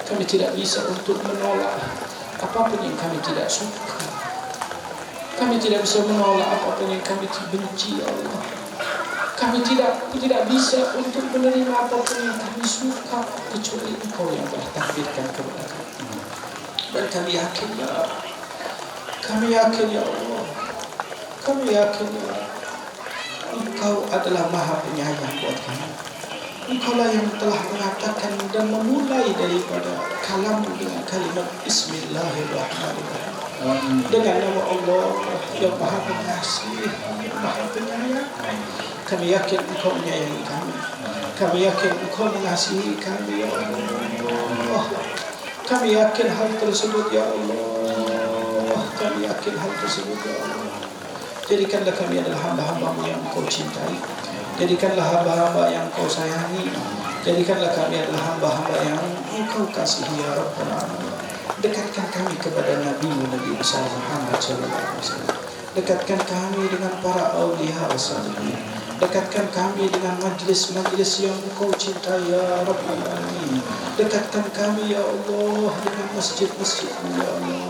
Speaker 3: Kami tidak bisa untuk menolak apapun yang kami tidak suka. Kami tidak bisa menolak apapun yang kami benci, ya Allah. Kami tidak bisa untuk menerima apapun yang kami suka kecuali Engkau yang telah takdirkan kepada kami. Dan kami yakin, ya Allah. Kami yakin, ya Allah. Kami yakin, ya Allah. Engkau adalah Maha Penyayang buat kami. Engkaulah yang telah mengatakan dan memulai daripada kalam dengan kalimat Bismillahirrahmanirrahim. Dengan nama Allah yang Maha Pengasih, Maha Penyayang. Kami yakin Engkau menyayangi kami. Kami yakin Engkau mengasihi kami, ya Allah. Kami yakin hal tersebut, ya Allah. Kami yakin hal tersebut, ya Allah. Jadikanlah kami adalah hamba-hamba-Mu yang Engkau cintai. Jadikanlah hamba-hamba yang Engkau sayangi. Jadikanlah kami adalah hamba-hamba yang Engkau kasihi, ya Rabbal Alamin. Dekatkan kami kepada Nabi-Mu Nabi besar Muhammad SAW. Dekatkan kami dengan para awliya wasallim. Dekatkan kami dengan majlis-majlis yang Engkau cintai, ya Rabbal Alamin. Dekatkan kami, ya Allah, dengan masjid-masjid-Mu, ya Allah.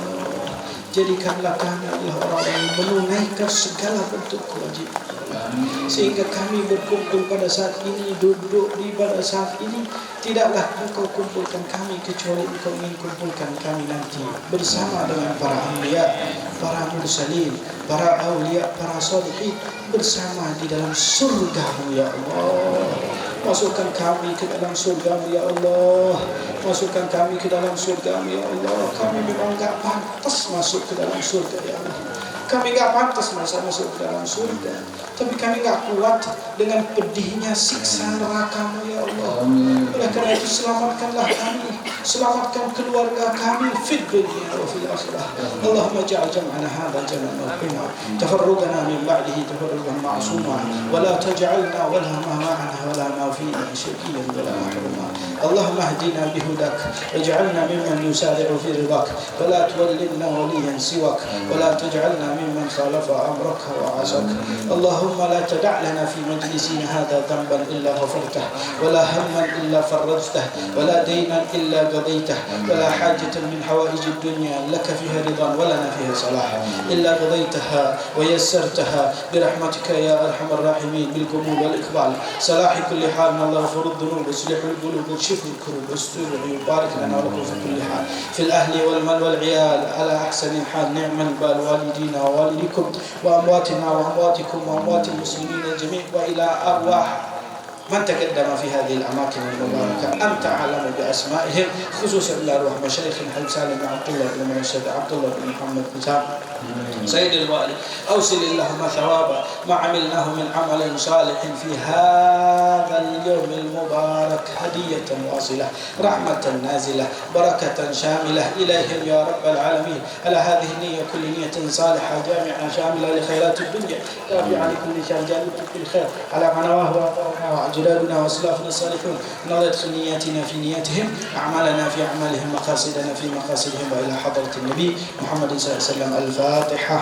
Speaker 3: Jadikanlah kami adalah orang yang menunaikan segala bentuk kewajiban, sehingga kami berkumpul pada saat ini, duduk di pada saat ini. Tidaklah Engkau kumpulkan kami kecuali Engkau ingin kumpulkan kami nanti bersama dengan para anbiya, para mursalin, para awliya, para sholihin, bersama di dalam surga-Mu, ya Allah. Masukkan kami ke dalam surga-Mu, ya Allah. Masukkan kami ke dalam surga-Mu, ya Allah. Kami memang tak pantas masuk ke dalam surga, ya Allah. Kami gak pantas masuk ke dalam surga, tapi kami gak kuat dengan pedihnya siksa neraka-Mu ya Allah. Oleh karena itu selamatkanlah kami, selamatkan keluarga kami fid dunya wa fil akhirah. Allahumma ja'al jam'ana hadha jam'an marhuma, tafarruqana min ba'dihi tafarruqan ma'suma, wa la taj'alna wa la ma'ana wa la ma fina shaqiyan wa la mahruma. Allahumma اهدنا بهداك واجعلنا ممن يسارع في رضاك ولا تولنا وليا سواك ولا تجعلنا ممن خالف امرك وعصاك. اللهم لا تدع لنا في مجلسنا هذا ذنبا الا غفرته ولا هما الا فرجته ولا دينا الا قضيته ولا حاجه من حوائج الدنيا لك فيها رضا ولنا فيها صلاح الا قضيتها ويسرتها برحمتك يا ارحم الراحمين بالقبول والاقبال. صلاح كل حال، الله غفور الذنوب، اصلح القلوب، اكشف الكروب، استر ويبارك لنا ولكم في كل حال، في الاهل والمال والعيال على احسن حال. نعم البال والدينا ووالديكم وامواتنا وامواتكم واموات المسلمين الجميع والى ارواح من تقدم في هذه الاماكن المباركه. انت اعلم باسمائهم، خصوصا الى ارواح مشايخنا حبيب سالم بن عبد الله بن مرشد، عبد الله بن محمد بن سيد الوالي. اوصل اللهم ثواب ما عملناه من عمل صالح في هذا اليوم المبارك هديه واصله، رحمه نازله، بركه شامله اليهم يا رب العالمين. على هذه النيه كل نيه صالحه جامعه شامله لخيرات الدنيا تابعه لكل شان جالبه في الخير على ما نواه أجدادنا وأسلافنا الصالحون. الله يدخل نياتنا في نياتهم، أعمالنا في أعمالهم، مقاصدنا في مقاصدهم، وإلى حضرة النبي محمد صلى الله عليه وسلم. الفاتحة.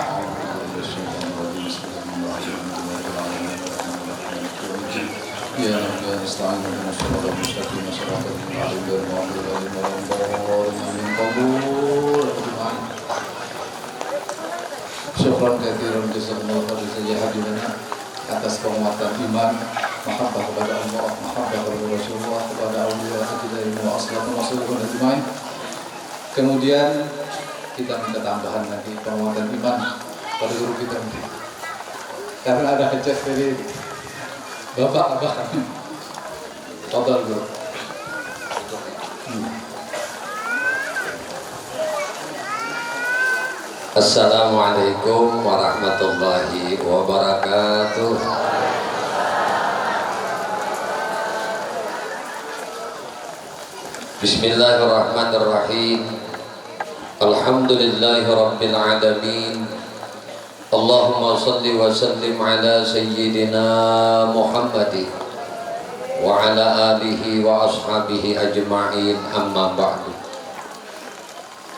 Speaker 2: يا رب نستعين بك صراط المستقيم صراط الذين أنعمت عليهم غير المغضوب عليهم. Syukran katsiran jazakumullah khairan saja hadirin atas penguatan iman, mahabbah kepada Allah, mahabbah kepada Rasulullah, kepada auliya dari muassasatul Rasulullah ajmain. Kemudian kita minta tambahan lagi penguatan iman pada guru kita, karena ada hajat dari bapak abah. Fadhal guru.
Speaker 1: Assalamualaikum warahmatullahi wabarakatuh. Bismillahirrahmanirrahim. Alhamdulillahi rabbil alamin. Allahumma salli wa sallim ala sayyidina Muhammadin wa ala alihi wa ashabihi ajma'in, amma ba'du.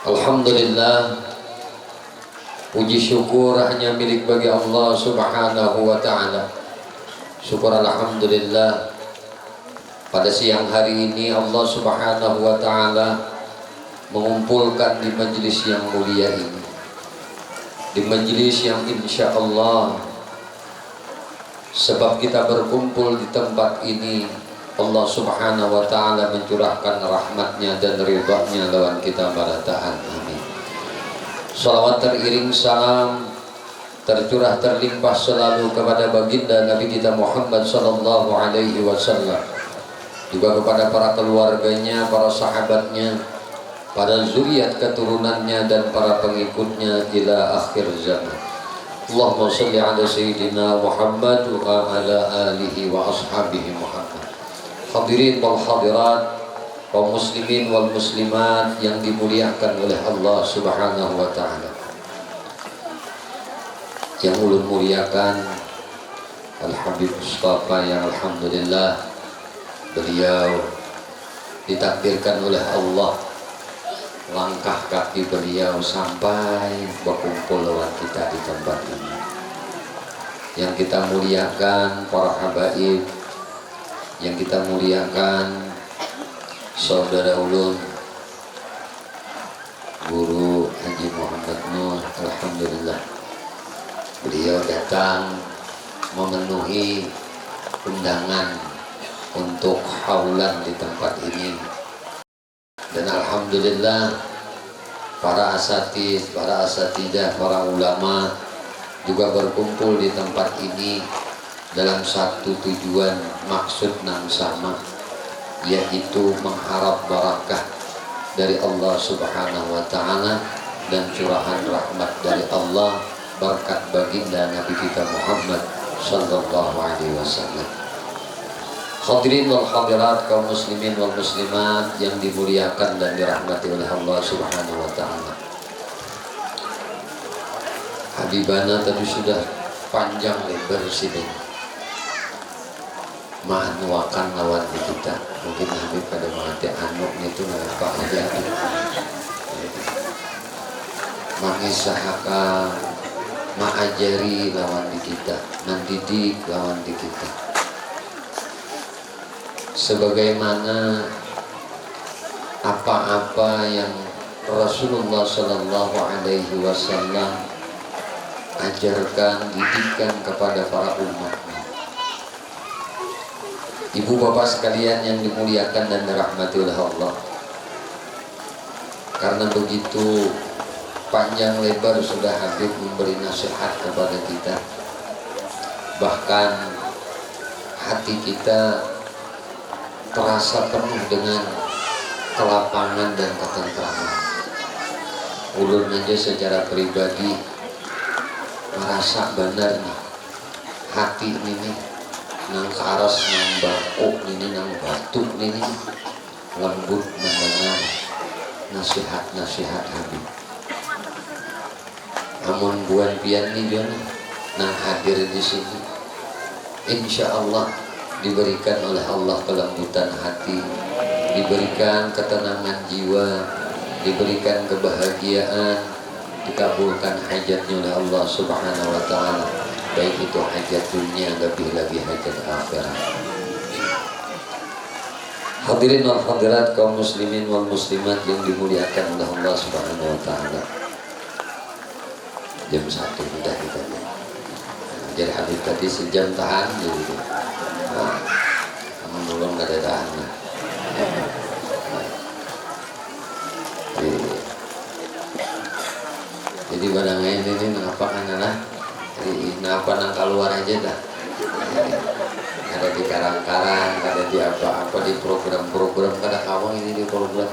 Speaker 1: Alhamdulillah, puji syukur hanya milik bagi Allah subhanahu wa ta'ala. Syukur alhamdulillah, pada siang hari ini Allah subhanahu wa ta'ala mengumpulkan di majlis yang mulia ini, di majlis yang insya Allah sebab kita berkumpul di tempat ini, Allah subhanahu wa ta'ala mencurahkan rahmatnya dan ridhanya lawan kita barataan. Amin. Salawat teriring salam tercurah terlimpah selalu kepada baginda Nabi kita Muhammad sallallahu alaihi wasallam, juga kepada para keluarganya, para sahabatnya, para zuriat keturunannya dan para pengikutnya ila akhir zaman. Allahumma salli ala sayyidina Muhammad wa ala alihi wa ashabihi Muhammad. Hadirin wal hadirat, kaum muslimin wal muslimat yang dimuliakan oleh Allah subhanahu wa ta'ala. Yang ulun muliakan Al-Habib Mustafa yang alhamdulillah beliau ditakdirkan oleh Allah, langkah kaki beliau sampai berkumpul lawan kita di tempat ini. Yang kita muliakan para habaib, yang kita muliakan saudara ulun Guru Haji Muhammad Nur, alhamdulillah beliau datang memenuhi undangan untuk haulan di tempat ini. Dan alhamdulillah para asatidz, para asatidah, para ulama juga berkumpul di tempat ini dalam satu tujuan, maksud yang sama, yaitu mengharap barakah dari Allah subhanahu wa ta'ala dan curahan rahmat dari Allah berkat baginda Nabi kita Muhammad sallallahu alaihi wasallam. Hadirin wal hadirat, kaum muslimin wal muslimat yang dimuliakan dan dirahmati oleh Allah Subhanahu wa taala. Habibana tadi sudah panjang lebar sini. Manuakan lawan di kita. Mungkin Habib pada mati anu itu apa aja. Mengisahkan, mengajari lawan di kita, mendidik lawan di kita. Sebagaimana apa-apa yang Rasulullah Sallallahu Alaihi Wasallam ajarkan, didikan kepada para umatnya. Ibu bapak sekalian yang dimuliakan dan dirahmati oleh Allah, karena begitu panjang lebar sudah Habib memberi nasihat kepada kita, bahkan hati kita terasa penuh dengan kelapangan dan ketentraman. Ulun aja secara pribadi merasa benar nih, hati ini nang karas nang bako ini nang batuk ini lembut mendengar nasihat-nasihat Habib. Amun buan pian nih John nang hadir di sini, insya Allah diberikan oleh Allah kelembutan hati, diberikan ketenangan jiwa, diberikan kebahagiaan, dikabulkan hajatnya oleh Allah Subhanahu wa taala, baik itu hajat dunia lebih lagi hajat akhirat. Hadirin wal hadirat, kaum muslimin wal muslimat yang dimuliakan oleh Allah Subhanahu wa taala. Jam 1 udah kita. Jadi Habib tadi sejam tahan gitu. Nah, belum ada tahan. Jadi barangnya ini ngapa kan lah, ngapa nang keluar aja dah. Ada di karang-karang, ada di apa-apa, di program-program, kadang awang ini di program.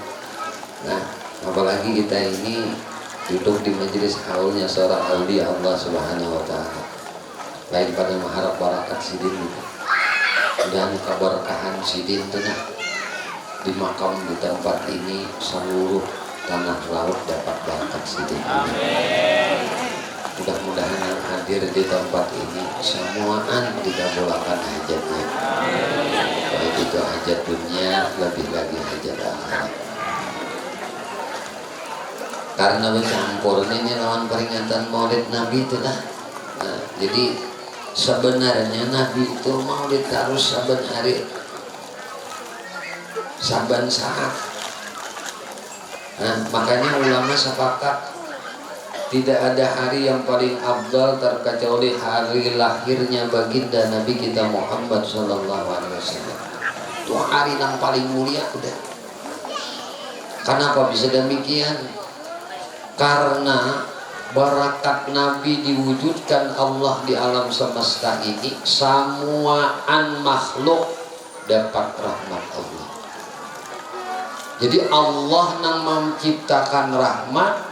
Speaker 1: Nah, apalagi kita ini duduk di majelis haulnya seorang aulia Allah Subhanahu wa taala. Lain pada mengharap barakat sidin itu. Dan keberkahan sidin tenang di makam di tempat ini, seluruh tanah laut dapat barakat sidin. Mudah-mudahan yang hadir di tempat ini semuaan dikabulkan hajatnya, baik itu hajat dunia lebih lagi hajat akhirat. Karena bercampur ini lawan peringatan Maulid Nabi itu dah. Nah, jadi sebenarnya Nabi itu maulid harus saban hari, saban saat. Nah, makanya ulama sepakat tidak ada hari yang paling afdal terkecuali hari lahirnya baginda Nabi kita Muhammad sallallahu alaihi wasallam. Itu hari yang paling mulia udah. Kenapa bisa demikian? Karena barakat Nabi diwujudkan Allah di alam semesta ini, semuaan makhluk dapat rahmat Allah. Jadi Allah yang menciptakan rahmat,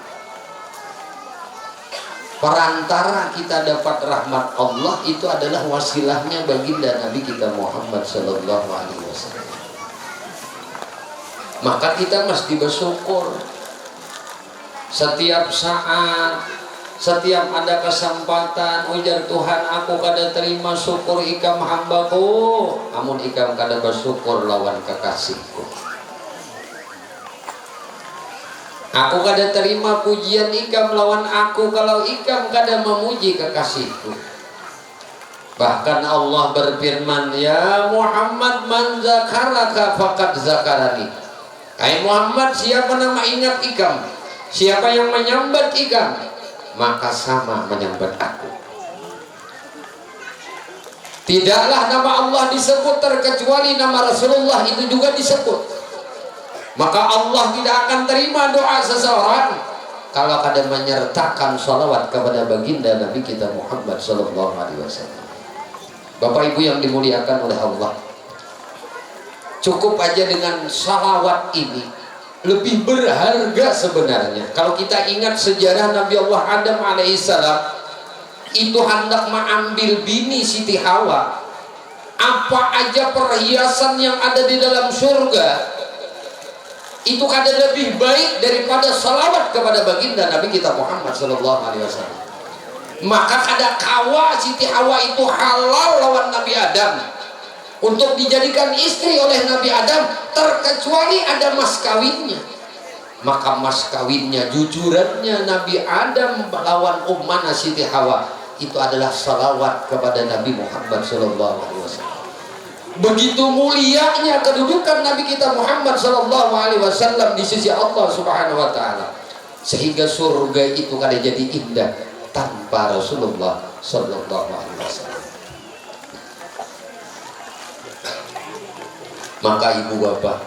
Speaker 1: perantara kita dapat rahmat Allah itu adalah wasilahnya baginda Nabi kita Muhammad sallallahu alaihi wasallam. Maka kita mesti bersyukur setiap saat, setiap ada kesempatan. Ujar Tuhan, aku kada terima syukur ikam hambaku, amun ikam kada bersyukur lawan kekasihku. Aku kada terima pujian ikam lawan aku kalau ikam kada memuji kekasihku. Bahkan Allah berfirman, ya Muhammad, man zakaraka faqad zakarani. Hai Muhammad, siapa nama ingat ikam, siapa yang menyambat ikam, maka sama menyambat aku. Tidaklah nama Allah disebut terkecuali nama Rasulullah itu juga disebut. Maka Allah tidak akan terima doa seseorang kalau kada menyertakan salawat kepada baginda Nabi kita Muhammad sallallahu alaihi wasallam. Bapak Ibu yang dimuliakan oleh Allah, cukup aja dengan salawat ini lebih berharga sebenarnya. Kalau kita ingat sejarah Nabi Allah Adam alaihissalam, itu hendak mengambil bini Siti Hawa, apa aja perhiasan yang ada di dalam surga itu kada lebih baik daripada salawat kepada baginda Nabi kita Muhammad sallallahu alaihi wasallam. Maka kada kawa Siti Hawa itu halal lawan Nabi Adam untuk dijadikan istri oleh Nabi Adam, terkecuali ada mas kawinnya. Maka mas kawinnya, jujurannya Nabi Adam lawan ummana Siti Hawa itu adalah salawat kepada Nabi Muhammad sallallahu alaihi wasallam. Begitu mulianya kedudukan Nabi kita Muhammad sallallahu alaihi wasallam di sisi Allah Subhanahu wa taala, sehingga surga itu kada jadi indah tanpa Rasulullah sallallahu alaihi wasallam. Maka ibu bapak,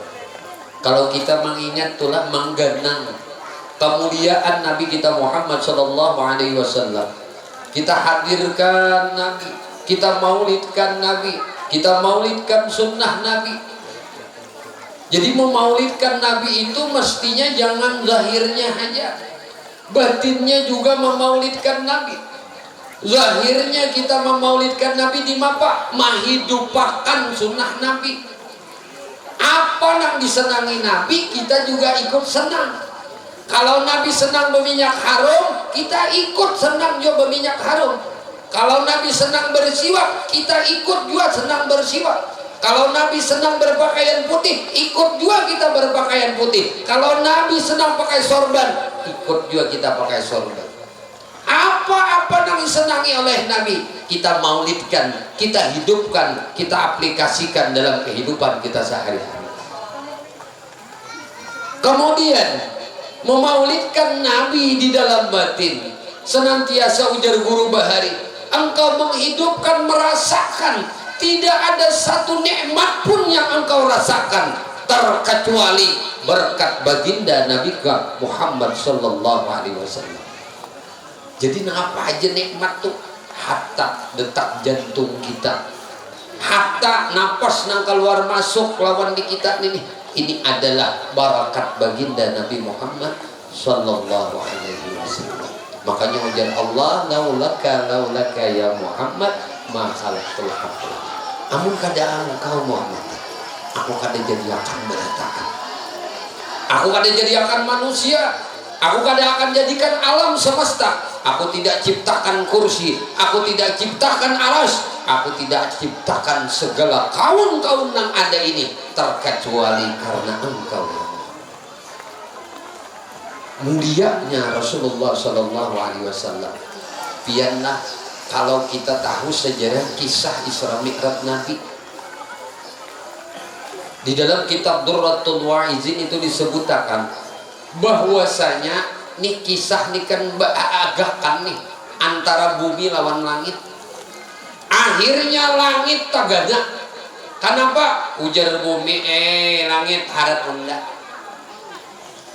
Speaker 1: kalau kita mengingat tulah menggenang kemuliaan Nabi kita Muhammad sallallahu alaihi wasallam, kita hadirkan Nabi, kita maulidkan Nabi, kita maulidkan sunnah Nabi. Jadi memaulidkan Nabi itu mestinya jangan zahirnya aja, batinnya juga memaulidkan Nabi. Zahirnya kita memaulidkan Nabi di mapa? Mahidupakan sunnah Nabi. Apa yang disenangi Nabi, kita juga ikut senang. Kalau Nabi senang berminyak harum, kita ikut senang juga berminyak harum. Kalau Nabi senang bersiwak, kita ikut juga senang bersiwak. Kalau Nabi senang berpakaian putih, ikut juga kita berpakaian putih. Kalau Nabi senang pakai sorban, ikut juga kita pakai sorban. Apa-apa yang disenangi oleh Nabi, kita maulidkan, kita hidupkan, kita aplikasikan dalam kehidupan kita sehari-hari. Kemudian memaulidkan Nabi di dalam batin. Senantiasa ujar Guru Bahari, engkau menghidupkan, merasakan, tidak ada satu nikmat pun yang engkau rasakan terkecuali berkat baginda Nabi Muhammad sallallahu alaihi wasallam. Jadi apa aja nikmat tuh? Hatta detak jantung kita, hatta napas nang keluar masuk lawan di kita ini adalah barakat baginda Nabi Muhammad sallallahu alaihi wasallam. Makanya ujar Allah, laulaka ya Muhammad ma khalaqtul haqq. Amun kada engkau Muhammad, aku kada jadi akan beratakan. Aku kada jadi akan manusia. Aku kada akan jadikan alam semesta. Aku tidak ciptakan kursi, aku tidak ciptakan aras, aku tidak ciptakan segala kaun-kaun yang ada ini terkecuali karena engkau. Mulianya Rasulullah sallallahu alaihi wasallam. Biarlah kalau kita tahu sejarah kisah Isra Mi'raj Nabi. Di dalam kitab Durratul Wa'izin itu disebutkan bahwasanya nih kisah nih kan agakkan nih antara bumi lawan langit. Akhirnya langit tagana. Kenapa? Ujar bumi, langit harap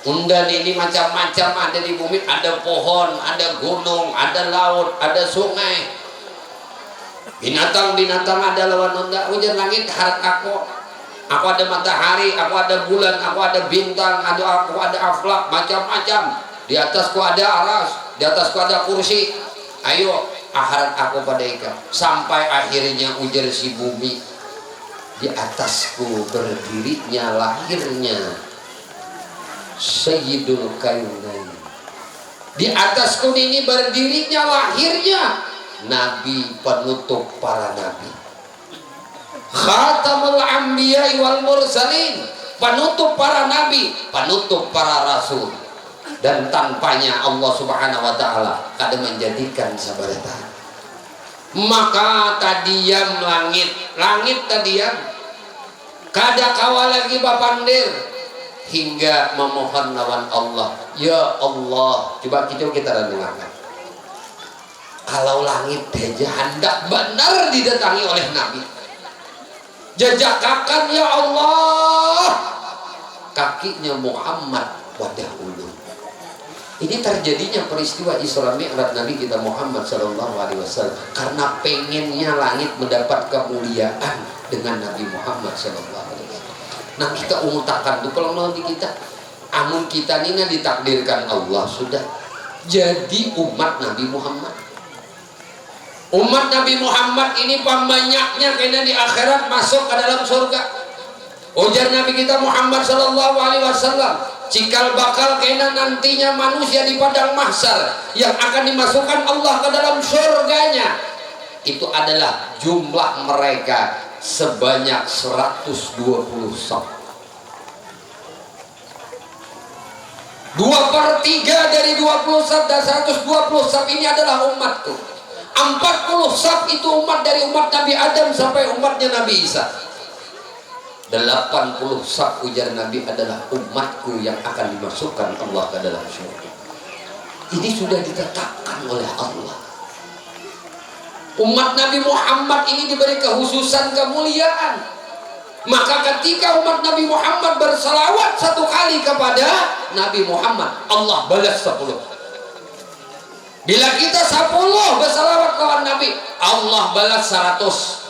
Speaker 1: undan ini macam-macam ada di bumi, ada pohon, ada gunung, ada laut, ada sungai, binatang-binatang ada lawan unda. Ujar langit harap aku ada matahari, aku ada bulan, aku ada bintang, aku ada aflak, macam-macam. Di atasku ada aras, di atasku ada kursi. Ayo akhirat aku pada ikan. Sampai akhirnya ujar si bumi, di atasku berdirinya lahirnya Sayyidul Kaunain. Di atasku ini berdirinya lahirnya Nabi penutup para nabi, Khatamul Anbiya wal Mursalin, penutup para nabi, penutup para rasul. Dan tanpanya Allah Subhanahu wa taala kada menjadikan sabarata. Maka tadiam langit tadiam kada kawal lagi bapandir hingga memohon lawan Allah, ya Allah. Coba kita renungkan, kalau langit aja hendak benar didatangi oleh Nabi, jajakakan ya Allah kakinya Muhammad wadahulu. Ini terjadinya peristiwa Isra Mi'raj Nabi kita Muhammad sallallahu alaihi wasallam karena pengennya langit mendapat kemuliaan dengan Nabi Muhammad sallallahu alaihi wasallam. Nah kita umutakan tuh kalau mau di kita, amun kita ini ditakdirkan Allah sudah jadi umat Nabi Muhammad. Umat Nabi Muhammad ini pembanyaknya kena di akhirat masuk ke dalam surga. Ujar Nabi kita Muhammad sallallahu alaihi wasallam, cikal bakal kena nantinya manusia di padang mahsyar yang akan dimasukkan Allah ke dalam surganya itu adalah jumlah mereka sebanyak 120 saf. 2/3 dari 20 saf dan 120 saf ini adalah umatku. 40 saf itu umat dari umat Nabi Adam sampai umatnya Nabi Isa. 80 saf ujar Nabi adalah umatku yang akan dimasukkan Allah ke dalam surga. Ini sudah ditetapkan oleh Allah. Umat Nabi Muhammad ini diberi kekhususan kemuliaan. Maka ketika umat Nabi Muhammad bersalawat 1 kali kepada Nabi Muhammad, Allah balas 10. Bila kita 10 bersalawat lawan Nabi, Allah balas 100.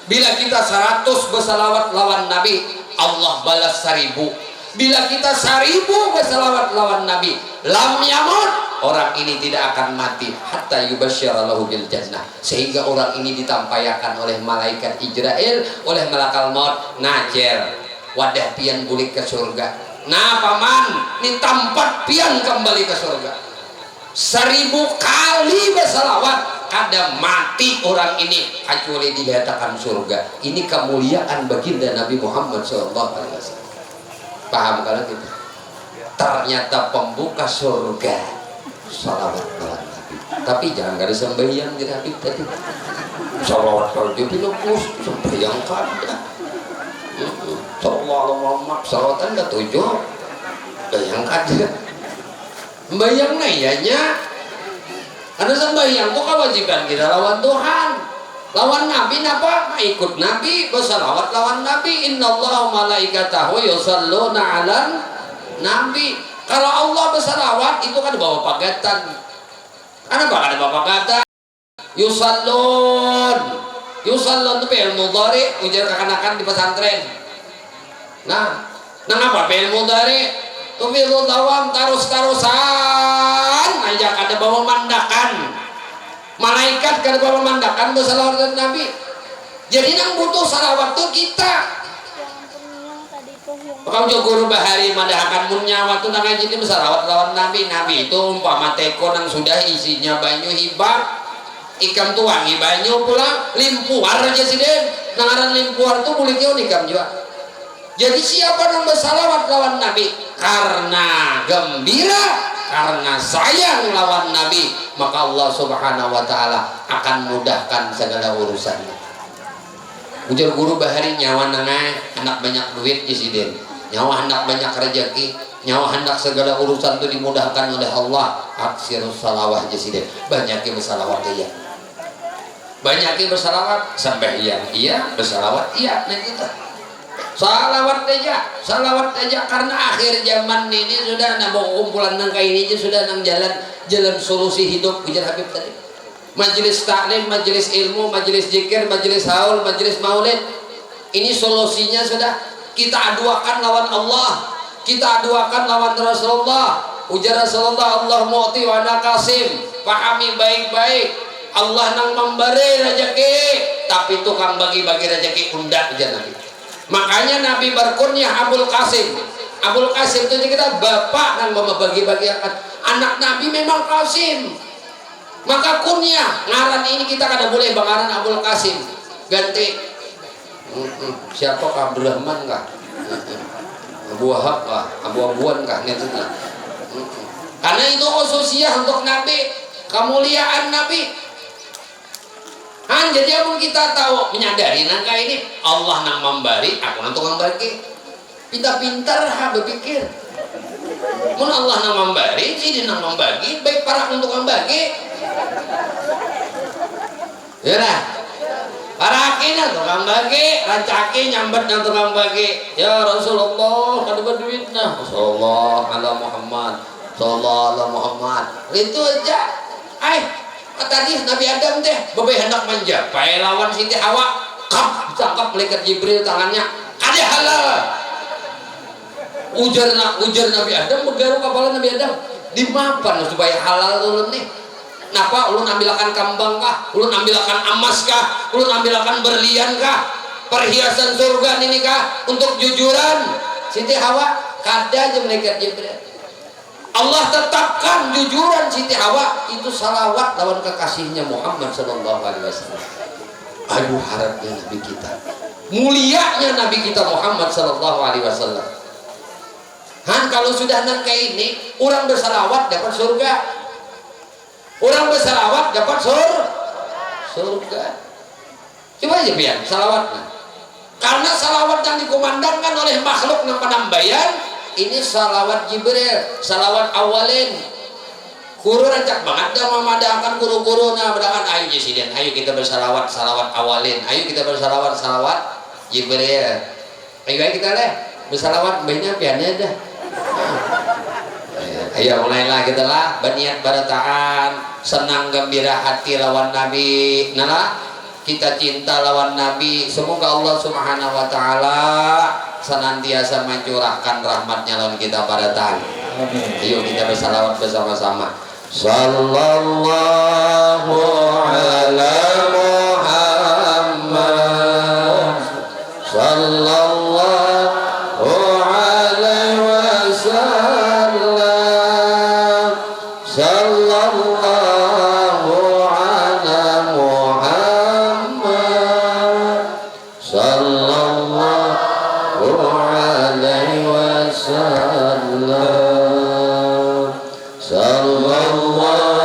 Speaker 1: Bila kita 100 bersalawat lawan Nabi, Allah balas 1000. Bila kita 1000 bersalawat lawan Nabi, lam yamut, orang ini tidak akan mati hatta yubasysyara lahu bil jannah, sehingga orang ini ditampayakan oleh malaikat Israel, oleh malakal maut, najer wadah pian bulik ke surga. Nah paman, ini tempat pian kembali ke surga. 1000 kali bersalawat kada mati orang ini kecuali dikatakan surga. Ini kemuliaan baginda Nabi Muhammad sallallahu alaihi wasallam. Paham kalau gitu? Ternyata pembuka surga salawat lawan Nabi. Tapi jangan ada sembahyang di Nabi tadi. Salawat kalau dia pinus sembahyang kada. Sallallahu Muhammad salawatan dah 7. Bayang kada. Sembahyang nayanya. Ada sembahyang itu kewajiban kita lawan Tuhan. Lawan Nabi napa? Ikut Nabi, bersalawat lawan Nabi. Innallaha malaikatahu yusalluna 'alan Nabi. Kalau Allah bersalawat itu kan bawa pagatan. Kenapa ada bawa pagatan? Yusallun. Yusallun itu fi'il mudhari, ujar kekanakan di pesantren. Nah apa fi'il mudhari? Itu fi'il dawam terus-terusan aja kada bawa mandakan. Malaikat kada bawa mandakan bersalawat dari Nabi. Jadi yang butuh salawat itu kita. Kau jo guru bahari madahakan mun nyawa tu nang jadi bersalawat lawan Nabi. Nabi itu umpama teko nang sudah isinya banyu hibak, ikan tuangi banyu pula limpuar aja sih den. Nangaran limpuar tu mulutnya ikam juga. Jadi siapa yang bersalawat lawan Nabi karena gembira, karena sayang lawan Nabi, maka Allah Subhanahu wa taala akan mudahkan segala urusannya. Ujar guru bahari nyawa nengah anak banyak duit jesiden, nyawa anak banyak rezeki, nyawa anak segala urusan itu dimudahkan oleh Allah. Aksirus salawah jesiden, banyakin bersalawat iya, banyakin bersalawat sampai iya bersalawat iya. Nah kita salawat aja karena akhir zaman ini sudah nambah kumpulan nang kayak ini sudah nang jalan solusi hidup. Ujar Habib tadi, majelis taklim, majelis ilmu, majelis zikir, majelis haul, majelis maulid, ini solusinya sudah kita aduakan lawan Allah, kita aduakan lawan Rasulullah. Ujar Rasulullah, Allah mu'ti wa ana qasim. Pahami baik-baik, Allah nang memberi rezeki, tapi tukang bagi-bagi rezeki undak. Ujar Nabi. Makanya Nabi berkunyah Abul Qasim. Abul Qasim itu kita bapak yang membagi-bagi anak Nabi memang Qasim. Maka kunyah ngaran ini kita kada boleh bangaran Abul Qasim. Ganti siapa kah? Abdurrahman kah? Abu Wahab kah? Abu Abuan kah? Karena itu khususiyah untuk Nabi, kemuliaan Nabi. Jadi pun kita tahu menyadari nangka ini Allah nang memberi, aku nang tukang bagi. Pintar-pintar berpikir. Mun Allah nang memberi, jadi nang membagi, baik para untuk membagi. Ya nah. Para akhirnya tukang bagi, rancaki nyambat nang tukang bagi. Ya Rasulullah, kada berduit nah. Sallallahu ala Muhammad, sallallahu ala Muhammad. Itu aja. Tadi Nabi Adam teh bebai hendak manja pae lawan Siti Hawa, kap tangkap malaikat Jibril tangannya, kada halal. Ujar Nabi Adam, begaru kepala Nabi Adam, dimapan supaya halal dulu nih. Napa ulun ambilakan kambang kah, ulun ambilakan emas kah, ulun ambilakan berlian kah, perhiasan surga ini kah, untuk jujuran Siti Hawa kada aja malaikat Jibril. Allah tetapkan jujuran Siti Hawa itu salawat lawan kekasihnya Muhammad sallallahu alaihi wasallam. Aduh harapnya Nabi kita, mulianya Nabi kita Muhammad sallallahu alaihi wasallam. Han kalau sudah nang kayak ini, orang bersalawat dapat surga. Orang bersalawat dapat surga. Coba aja biar salawatnya. Karena salawat yang dikumandangkan oleh makhluk yang penambayan ini salawat Jibril, salawat awalin. Guru rancak banget dah memadakan guru-guru nah berangkat ayo Jesiden, ayo kita bersalawat salawat awalin, ayo kita bersalawat salawat Jibril. Ayo kita deh bersalawat banyak piannya dah. Ayo mulailah kita lah berniat barataan, senang gembira hati lawan Nabi. Nah kita cinta lawan Nabi. Semoga Allah Subhanahu wa taala senantiasa mencurahkan rahmatnya lawan kita barataan. Ayo kita bersalawat bersama-sama. Sallallahu ala Muhammad sallallahu alaihi wasallam sallallahu ala Muhammad sallallahu alaihi wasallam
Speaker 4: sallallahu alaihi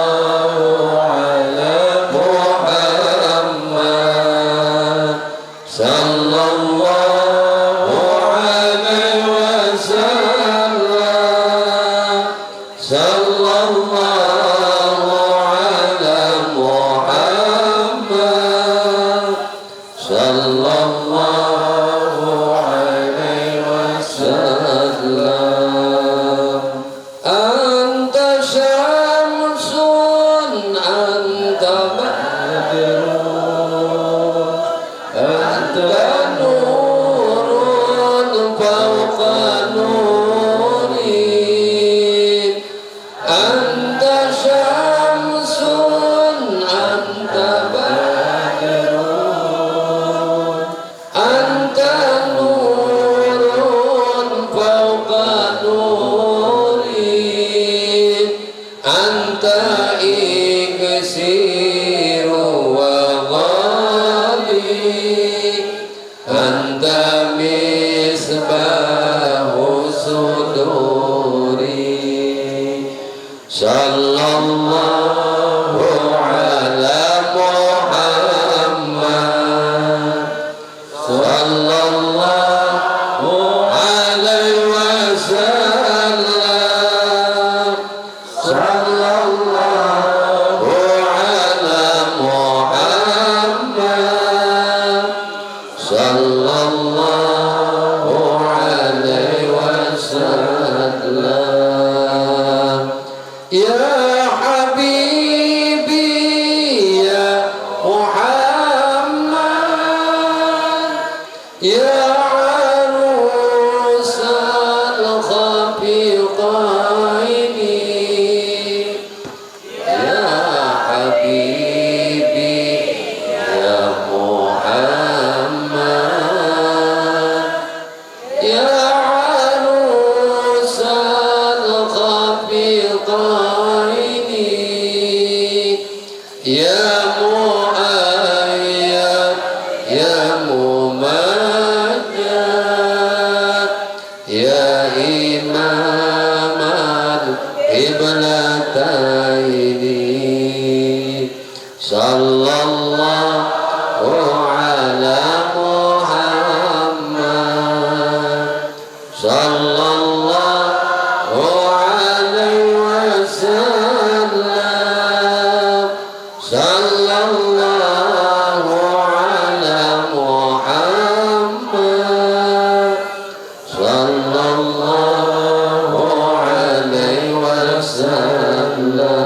Speaker 4: wasallam.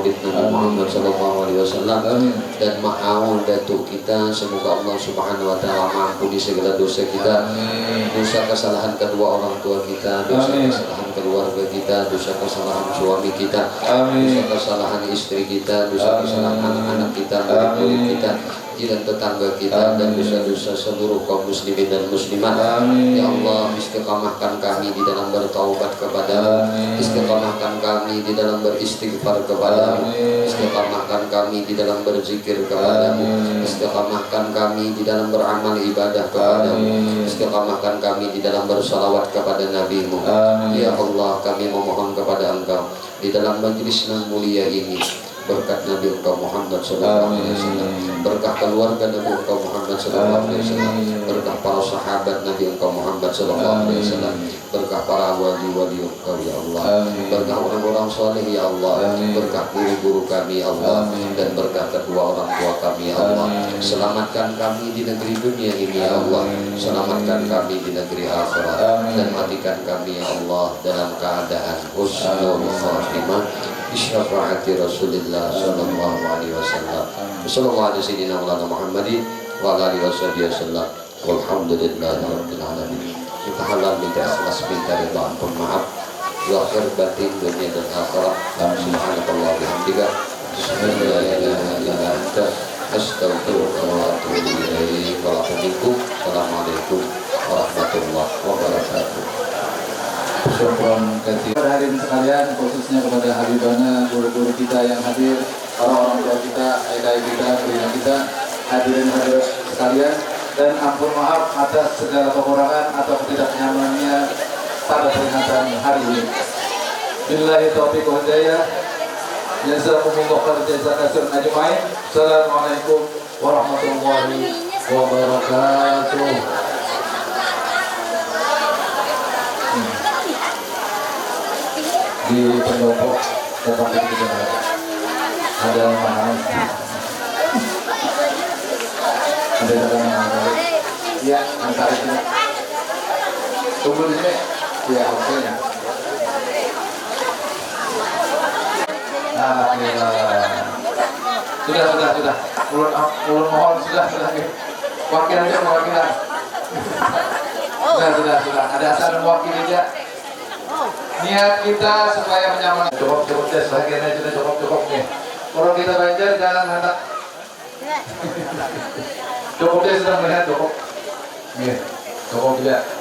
Speaker 1: Maulid Nabi Muhammad SAW. Dan ma'awul datuk kita, semoga Allah Subhanahu Wa Taala mengampuni segala dosa kita, dosa kesalahan kedua orang tua kita, dosa kesalahan keluarga kita, dosa kesalahan suami kita, dosa kesalahan istri kita, dosa kesalahan anak-anak kita, murid-murid kita, dan tetangga kita, dan dosa-dosa seluruh kaum muslimin dan muslimat. Ya Allah, istiqamahkan kami di dalam bertaubat kepada-Mu, istiqamahkan kami di dalam beristighfar kepada-Mu, istiqamahkan kami di dalam berzikir kepada-Mu, istiqamahkan kami di dalam beramal ibadah kepada-Mu, istiqamahkan kami di dalam bersalawat kepada Nabi-Mu. Ya Allah, kami memohon kepada Engkau di dalam majlis yang mulia ini, berkat Nabi Engkau Muhammad SAW, berkah keluarga Nabi Engkau Muhammad SAW, berkah para sahabat Nabi Engkau Muhammad SAW, berkah para wali-wali Engkau ya Allah, berkah orang-orang soleh ya Allah, berkah guru-guru kami ya Allah, dan berkah kedua orang tua kami ya Allah. Selamatkan kami di negeri dunia ini ya Allah, selamatkan kami di negeri akhirat, dan matikan kami ya Allah dalam keadaan husnul khatimah bisyafaati Rasulillah sallallahu alaihi wasallam. Sallallahu alaihi sayyidina Muhammadin wa ala alihi wasallam. Walhamdulillahi rabbil alamin. Kita halal minta ikhlas, minta ridha, ampun maaf zahir batin dunia dan akhirat. Subhanallah bihamdika asyhadu an la ilaha illa anta astaghfiruka wa atubu ilaik. Assalamualaikum warahmatullahi wabarakatuh.
Speaker 2: Syukron katsir. Hadirin sekalian, khususnya kepada habibana, guru-guru kita yang hadir, para orang tua kita, ayah kita, bunda kita, hadirin hadirat sekalian, dan ampun maaf atas segala kekurangan atau ketidaknyamanannya pada peringatan hari ini. Billahi taufiq wal hidayah. Jazakumullah khairan jazaakum ajmain. Assalamualaikum warahmatullahi wabarakatuh. Di pendopo tempat ini juga ada makanan, ada makanan. Ya, antar itu. Tunggu di sini. Ya, oke ya. Sudah. Ulun mohon sudah. Wakilan aja, wakilan. Sudah. Ada asal wakil aja. Niat kita supaya menyampaikan cukup deh, sebagian aja cukup nih. Kalau kita belajar jangan hendak. Cukup deh, sudah melihat cukup. Nih, cukup tidak.